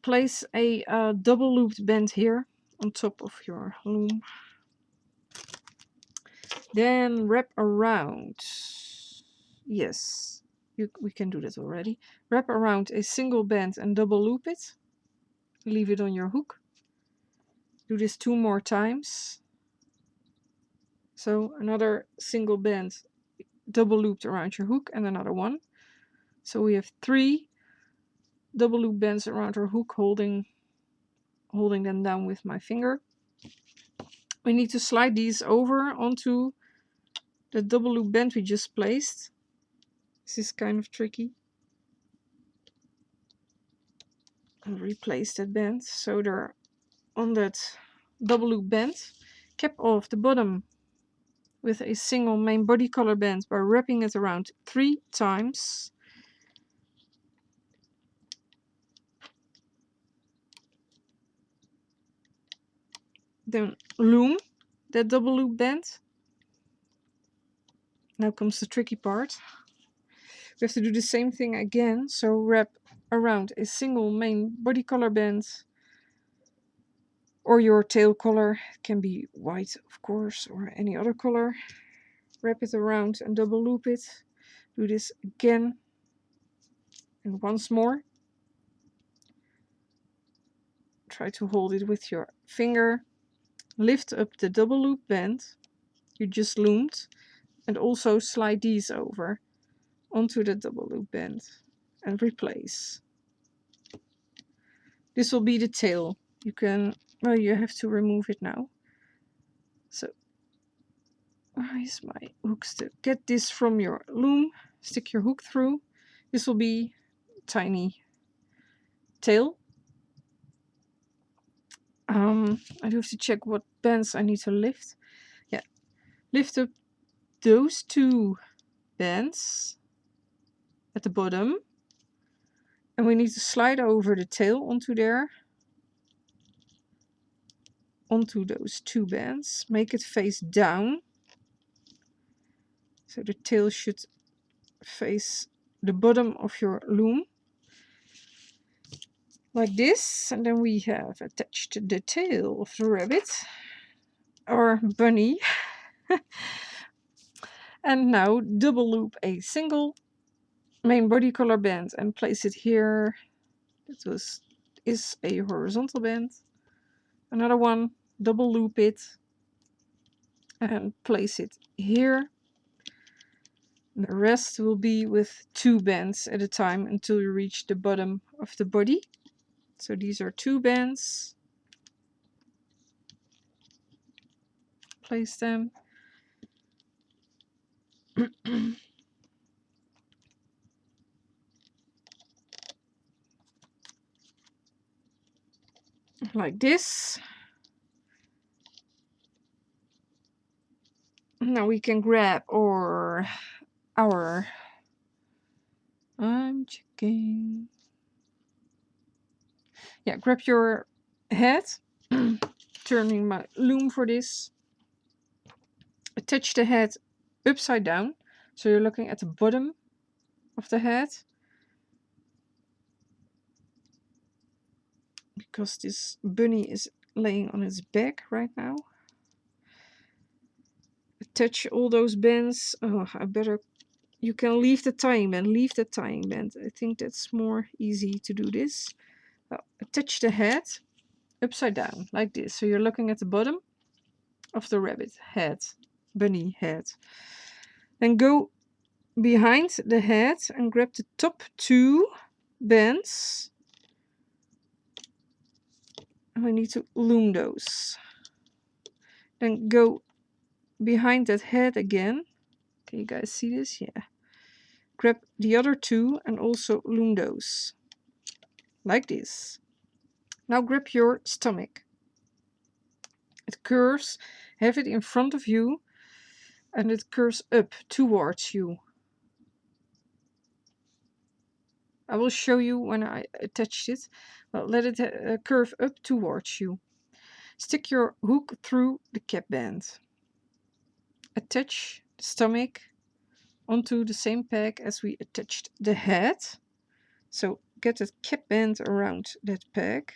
Place a double looped band here on top of your loom. Then wrap around. Yes, we can do that already. Wrap around a single band and double loop it. Leave it on your hook. Do this 2 more times. So another single band double looped around your hook and another one. So we have 3 double loop bands around our hook, holding them down with my finger. We need to slide these over onto the double loop band we just placed. This is kind of tricky. And replace that band so they're on that double loop band. Cap off the bottom with a single main body color band by wrapping it around 3 times. Then loom that double loop band. Now comes the tricky part. We have to do the same thing again, so wrap around a single main body color band, or your tail color. It can be white, of course, or any other color. Wrap it around and double loop it. Do this again and once more. Try to hold it with your finger. Lift up the double loop band you just loomed and also slide these over onto the double loop band and replace. This will be the tail. You can, well, you have to remove it now. So where's my hook stick? Get this from your loom, stick your hook through. This will be tiny tail. I do have to check what bands I need to lift. Yeah, lift up those 2 bands at the bottom, and we need to slide over the tail onto there, onto those 2 bands. Make it face down, so the tail should face the bottom of your loom like this, and then we have attached the tail of the rabbit or bunny. And now double loop a single main body color band and place it here. That is a horizontal band. Another one, double loop it and place it here. And the rest will be with 2 bands at a time until you reach the bottom of the body. So these are 2 bands. Place them. Like this. Now we can grab our I'm checking. Yeah, grab your head. Turning my loom for this. Attach the head upside down, so you're looking at the bottom of the head, because this bunny is laying on its back right now. Attach all those bands. Oh, you can leave the tying band. I think that's more easy to do this. Well, attach the head upside down like this, so you're looking at the bottom of the rabbit head. bunny head. Then go behind the head and grab the top 2 bands. And we need to loom those. Then go behind that head again. Can you guys see this? Yeah. Grab the other 2 and also loom those. Like this. Now grab your stomach. It curves. Have it in front of you. And it curves up towards you. I will show you when I attached it. Well, let it curve up towards you. Stick your hook through the cap band. Attach the stomach onto the same peg as we attached the head. So get the cap band around that peg.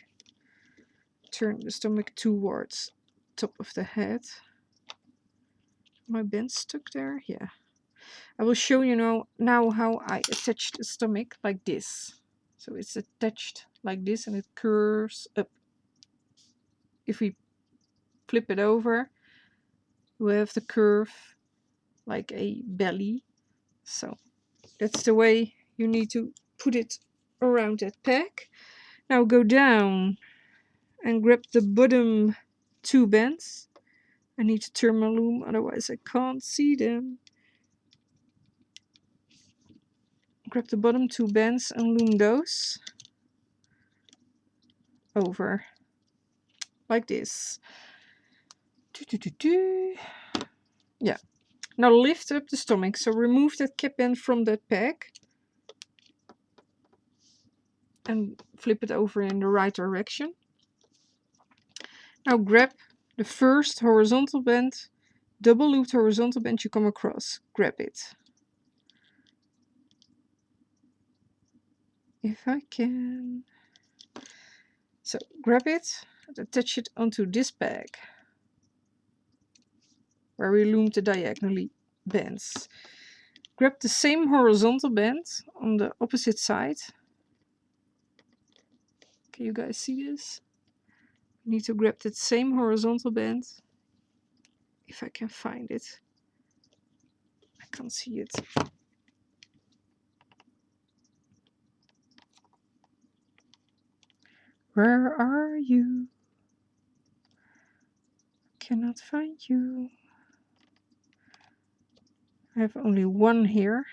Turn the stomach towards top of the head. My band stuck there? Yeah. I will show you now how I attach the stomach like this. So it's attached like this and it curves up. If we flip it over, we have the curve like a belly. So that's the way you need to put it around that peg. Now go down and grab the bottom 2 bands. I need to turn my loom, otherwise I can't see them. Grab the bottom 2 bands and loom those over like this. Yeah. Now lift up the stomach. So remove that cap band from that peg and flip it over in the right direction. Now grab the first horizontal band, double looped horizontal band you come across. Grab it. If I can. So grab it and attach it onto this peg where we loomed the diagonally bands. Grab the same horizontal band on the opposite side. Can you guys see this? You need to grab that same horizontal band. If I can find it. I can't see it. Where are you? Cannot find you. I have only one here.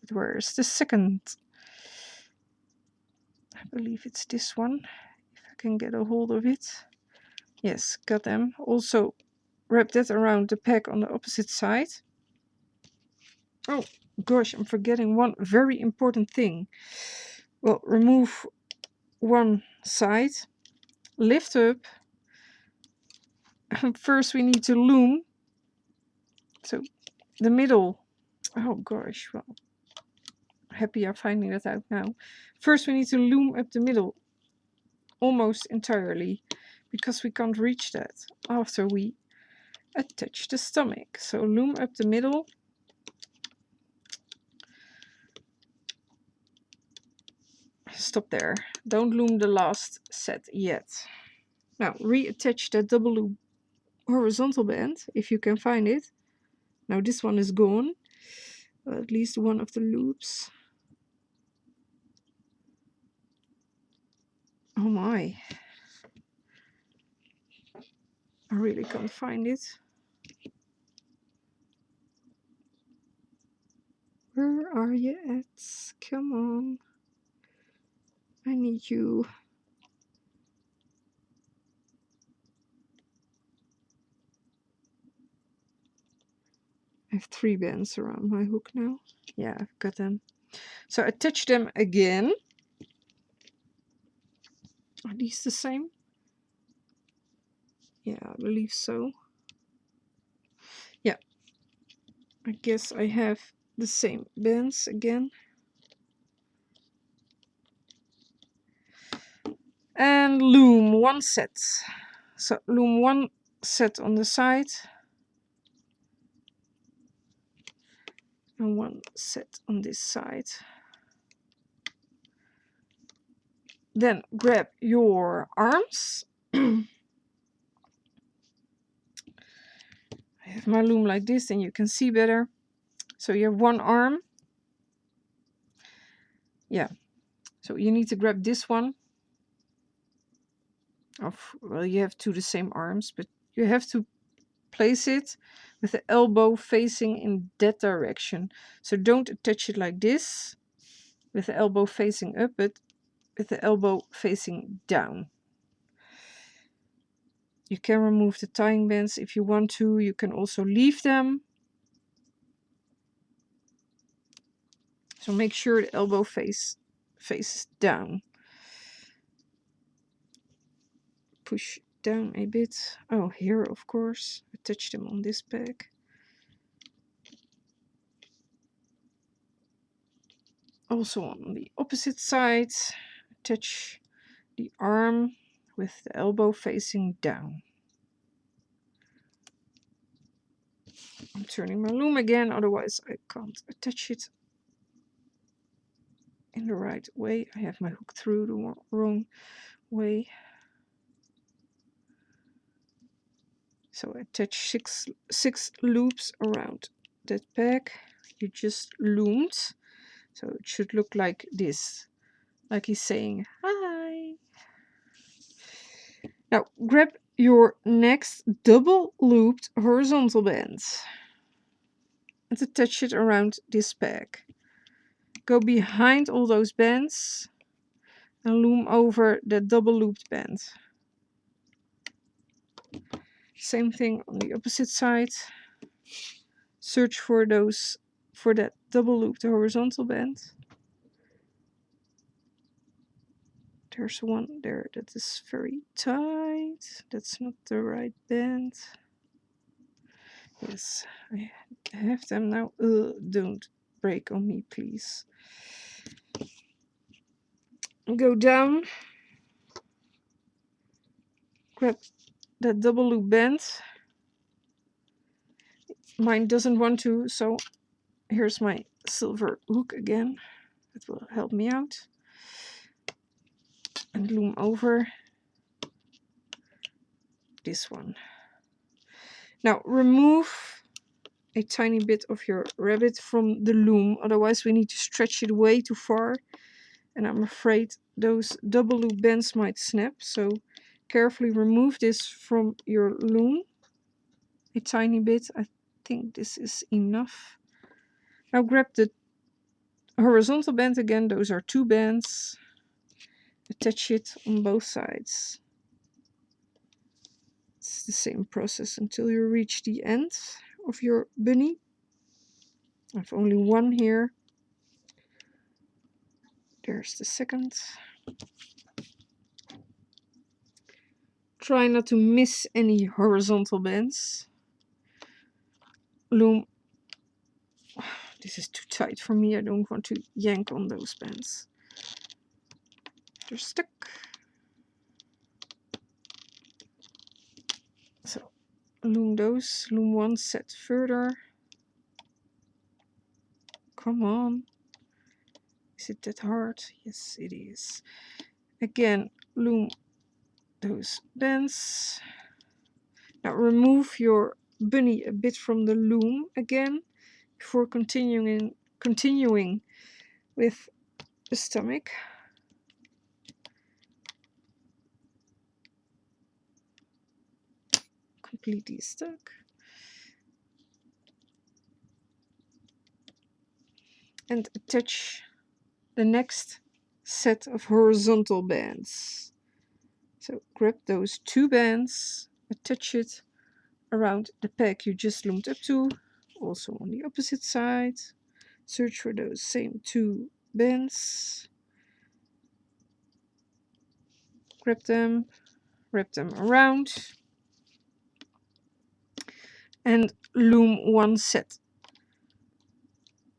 But where is the second? I believe it's this one. If I can get a hold of it. Yes, got them. Also, wrap that around the peg on the opposite side. Oh gosh, I'm forgetting one very important thing. Well, remove one side. Lift up. First we need to loom. So the middle. Oh gosh, well, happy I'm finding that out now. First we need to loom up the middle almost entirely because we can't reach that after we attach the stomach. So loom up the middle. Stop there. Don't loom the last set yet. Now reattach that double loop horizontal band if you can find it. Now this one is gone. At least one of the loops. Oh my. I really can't find it. Where are you at? Come on. I need you. I have 3 bands around my hook now. Yeah, I've got them. So attach them again. Are these the same? Yeah, I believe so. Yeah. I guess I have the same bands again. And loom 1 set. So loom 1 set on the side. And 1 set on this side. Then grab your arms. I have have my loom like this, then you can see better. So you have one arm. Yeah. So you need to grab this one. Well, you have two the same arms, but you have to place it with the elbow facing in that direction. So don't attach it like this with the elbow facing up, but with the elbow facing down. You can remove the tying bands if you want to. You can also leave them. So make sure the elbow faces down. Push down a bit. Oh, here, of course. Attach them on this peg. Also on the opposite side, attach the arm with the elbow facing down. I'm turning my loom again, otherwise I can't attach it in the right way. I have my hook through the wrong way. So I attach six loops around that peg you just loomed. So it should look like this, like he's saying hi. Now grab your next double looped horizontal band and attach it around this peg. Go behind all those bands and loom over the double looped band. Same thing on the opposite side. Search for that double looped horizontal band. There's one there that is very tight. That's not the right band. Yes, I have them now. Don't break on me, please. Go down. Grab that double loop band. Mine doesn't want to, so here's my silver hook again. It will help me out. And loom over this one. Now remove a tiny bit of your rabbit from the loom, otherwise we need to stretch it way too far, and I'm afraid those double loop bands might snap, so carefully remove this from your loom a tiny bit. I think this is enough. Now grab the horizontal band again. Those are two bands. Attach it on both sides. It's the same process until you reach the end of your bunny. I have only one here. There's the second. Try not to miss any horizontal bands. Loom. This is too tight for me. I don't want to yank on those bands. They're stuck. So loom those. Loom one set further. Come on. Is it that hard? Yes, it is. Again, loom those bands. Now remove your bunny a bit from the loom again before continuing with the stomach. Completely stuck. And attach the next set of horizontal bands. So grab those two bands, attach it around the peg you just loomed up to, also on the opposite side. Search for those same two bands. Grab them, wrap them around, and loom one set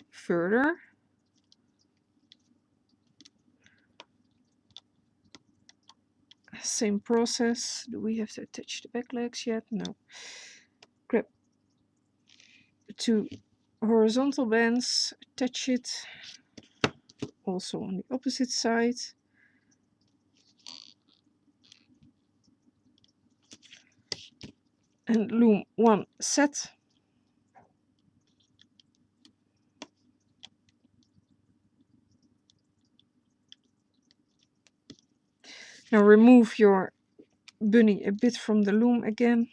further. Same process. Do we have to attach the back legs yet? No. Grab the two horizontal bands, attach it also on the opposite side. And loom one set Now remove your bunny a bit from the loom again.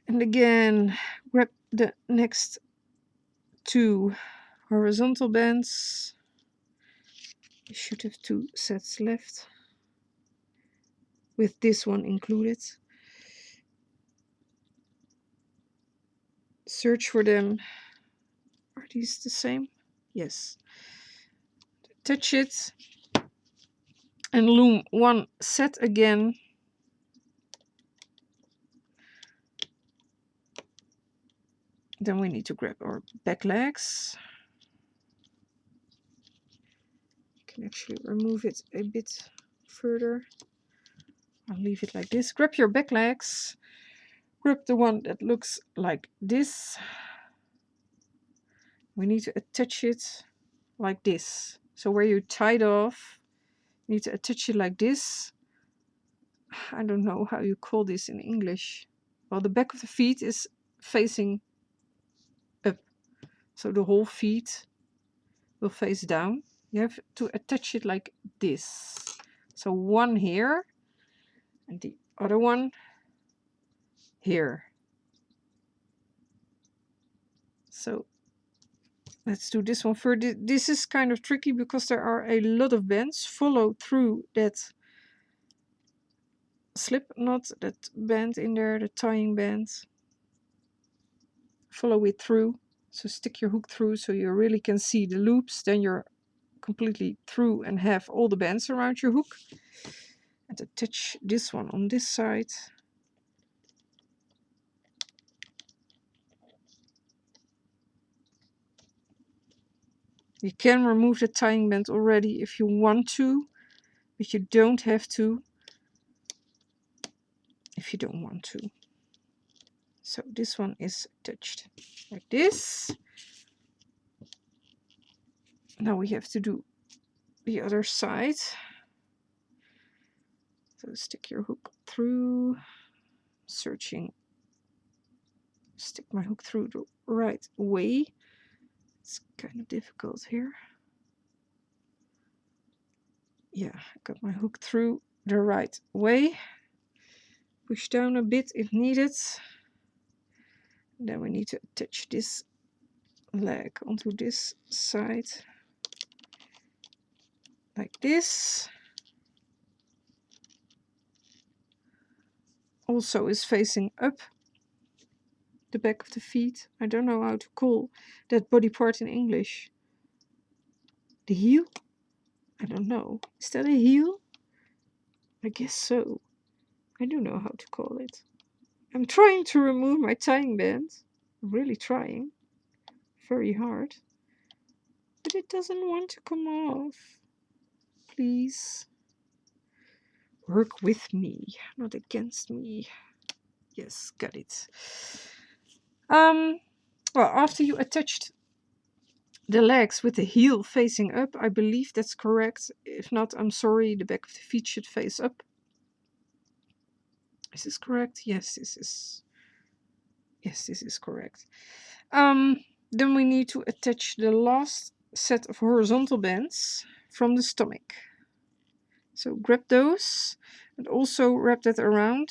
And again, grab the next 2 horizontal bands. You should have 2 sets left, with this one included. Search for them. Are these the same? Yes. Touch it and loom 1 set again. Then we need to grab our back legs. You can actually remove it a bit further. I'll leave it like this. Grab your back legs. Grab the one that looks like this. We need to attach it like this. So where you tied off, you need to attach it like this. I don't know how you call this in English. Well, the back of the feet is facing up. So the whole feet will face down. You have to attach it like this. So one here and the other one here. So let's do this one first. This is kind of tricky because there are a lot of bands. Follow through that slip knot, that band in there, the tying band. Follow it through. So stick your hook through so you really can see the loops. Then you're completely through and have all the bands around your hook. And attach this one on this side. You can remove the tying band already if you want to, but you don't have to if you don't want to. So this one is attached like this. Now we have to do the other side. So stick your hook through, searching, stick my hook through the right way. It's kind of difficult here. Yeah, I got my hook through the right way. Push down a bit if needed. Then we need to attach this leg onto this side like this. Also is facing up, the back of the feet. I don't know how to call that body part in English. The heel? I don't know. Is that a heel? I guess so. I don't know how to call it. I'm trying to remove my tying band. I'm really trying. Very hard. But it doesn't want to come off. Please. Work with me, not against me. Yes, got it. Well, after you attached the legs with the heel facing up, I believe that's correct. If not, I'm sorry, the back of the feet should face up. Is this correct? Yes, this is. Yes, this is correct. Then we need to attach the last set of horizontal bands from the stomach. So grab those and also wrap that around.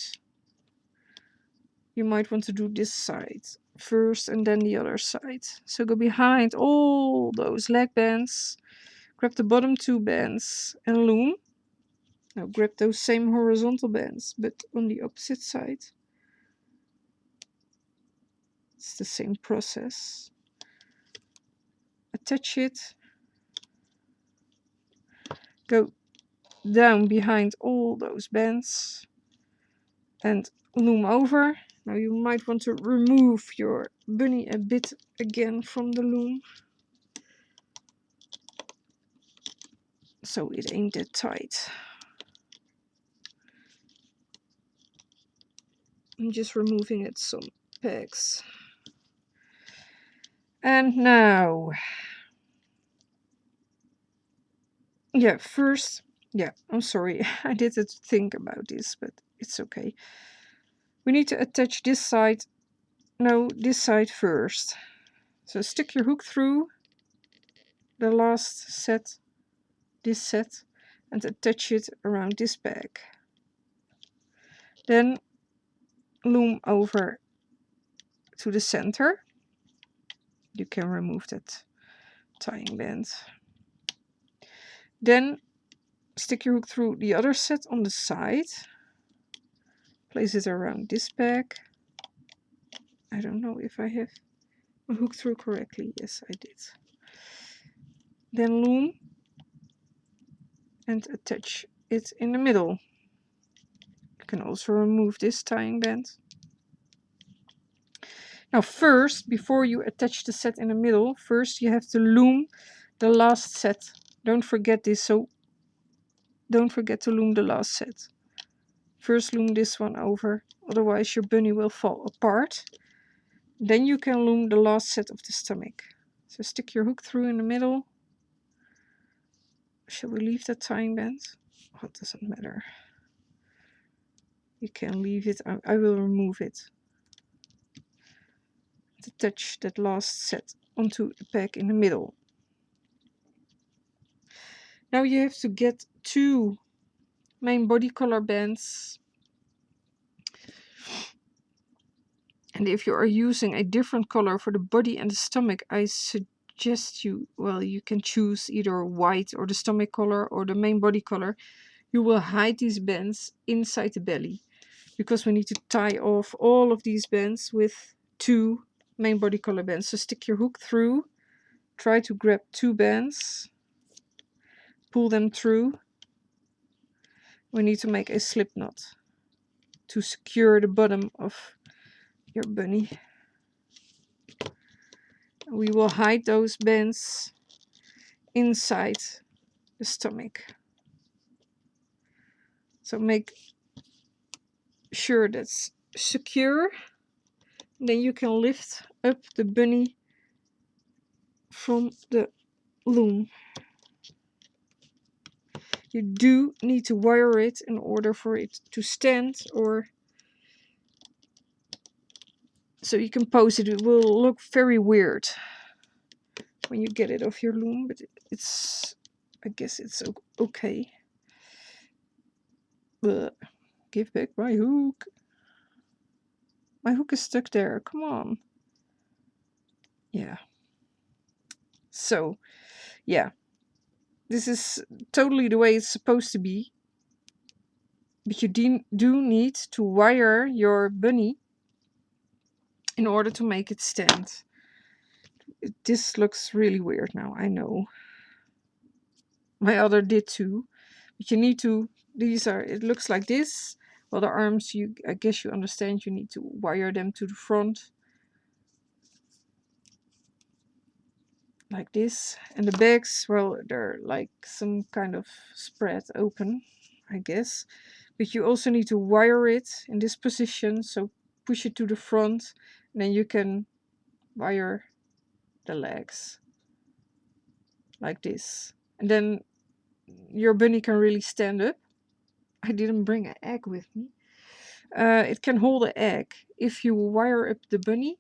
You might want to do this side first and then the other side. So go behind all those leg bands, grab the bottom 2 bands and loom. Now grab those same horizontal bands, but on the opposite side. It's the same process. Attach it. Go down behind all those bands and loom over. Now you might want to remove your bunny a bit again from the loom, so it ain't that tight. I'm just removing it some pegs. And now, yeah, first, yeah, I'm sorry, I didn't think about this, but it's okay. We need to attach this side, no, this side first. So stick your hook through the last set, this set, and attach it around this bag. Then loom over to the center. You can remove that tying band. Then stick your hook through the other set on the side. Place it around this bag. I don't know if I have my hook through correctly. Yes, I did. Then loom and attach it in the middle. You can also remove this tying band. Now first, before you attach the set in the middle, first you have to loom the last set. Don't forget this, so don't forget to loom the last set. First loom this one over, otherwise your bunny will fall apart. Then you can loom the last set of the stomach. So stick your hook through in the middle. Shall we leave that tying band? Oh, it doesn't matter. You can leave it, I will remove it. Attach that last set onto the peg in the middle. Now you have to get 2 main body color bands. And if you are using a different color for the body and the stomach, I suggest you, well, you can choose either white or the stomach color or the main body color. You will hide these bands inside the belly, because we need to tie off all of these bands with 2 main body color bands. So stick your hook through, try to grab 2 bands, pull them through. We need to make a slip knot to secure the bottom of your bunny. We will hide those bands inside the stomach. So make sure that's secure. Then you can lift up the bunny from the loom. You do need to wire it in order for it to stand, or so you can pose it. It will look very weird when you get it off your loom, but it's, I guess it's okay. But give back my hook. My hook is stuck there. Come on. Yeah. So, yeah. This is totally the way it's supposed to be. But you do need to wire your bunny in order to make it stand. This looks really weird now, I know. My other did too. But you need to, these are, it looks like this. Well, the arms, I guess you understand, you need to wire them to the front. Like this. And the bags, well, they're like some kind of spread open, I guess. But you also need to wire it in this position, so push it to the front, and then you can wire the legs like this. And then your bunny can really stand up. I didn't bring an egg with me. It can hold an egg. If you wire up the bunny,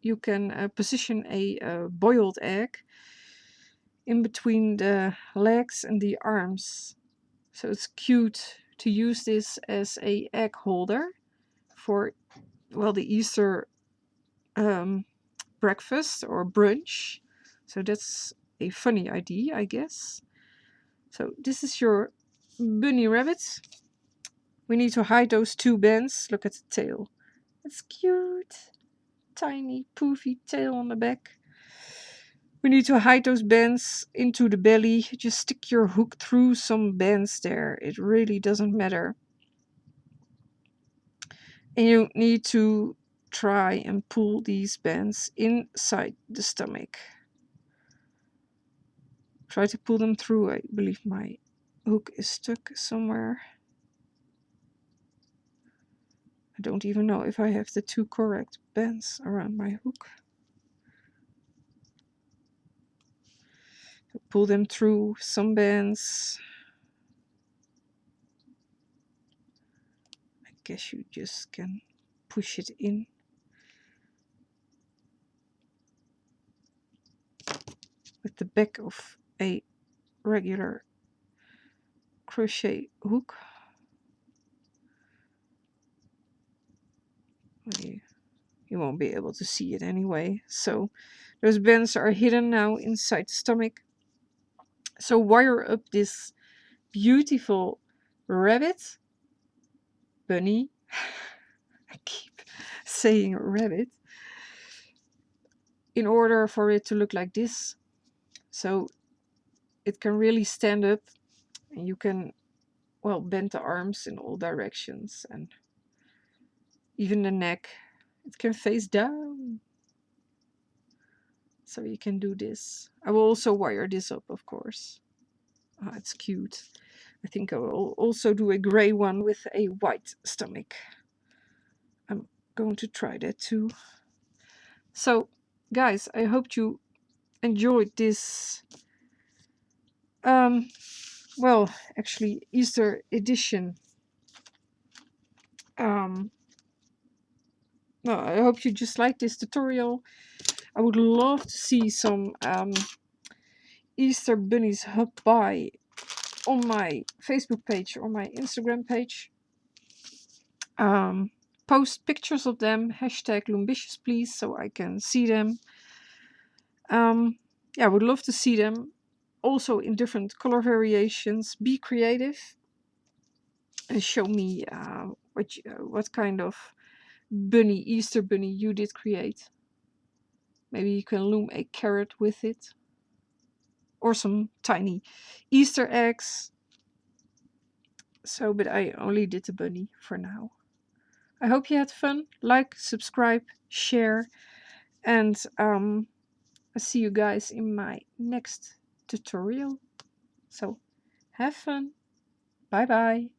you can position a boiled egg in between the legs and the arms. So it's cute to use this as a egg holder for, well, the Easter breakfast or brunch. So that's a funny idea, I guess. So this is your bunny rabbit. We need to hide those 2 bands. Look at the tail. It's cute. Tiny poofy tail on the back. We need to hide those bands into the belly. Just stick your hook through some bands there. It really doesn't matter. And you need to try and pull these bands inside the stomach. Try to pull them through. I believe my hook is stuck somewhere. I don't even know if I have the 2 correct bands around my hook. Pull them through some bands. I guess you just can push it in. With the back of a regular crochet hook. You won't be able to see it anyway. So those bands are hidden now inside the stomach. So wire up this beautiful rabbit, bunny. I keep saying rabbit. In order for it to look like this. So it can really stand up and you can, well, bend the arms in all directions and even the neck. It can face down. So you can do this. I will also wire this up, of course. Oh, it's cute. I think I will also do a gray one with a white stomach. I'm going to try that too. So, guys, I hope you enjoyed this, well, actually, Easter edition. No, I hope you just like this tutorial. I would love to see some Easter bunnies hop by on my Facebook page or my Instagram page. Post pictures of them, hashtag Loombicious please, so I can see them. Yeah, I would love to see them also in different color variations. Be creative and show me what kind of bunny, Easter bunny you did create. Maybe you can loom a carrot with it. Or some tiny Easter eggs. So, but I only did the bunny for now. I hope you had fun. Like, subscribe, share. And I'll see you guys in my next tutorial. So, have fun. Bye bye.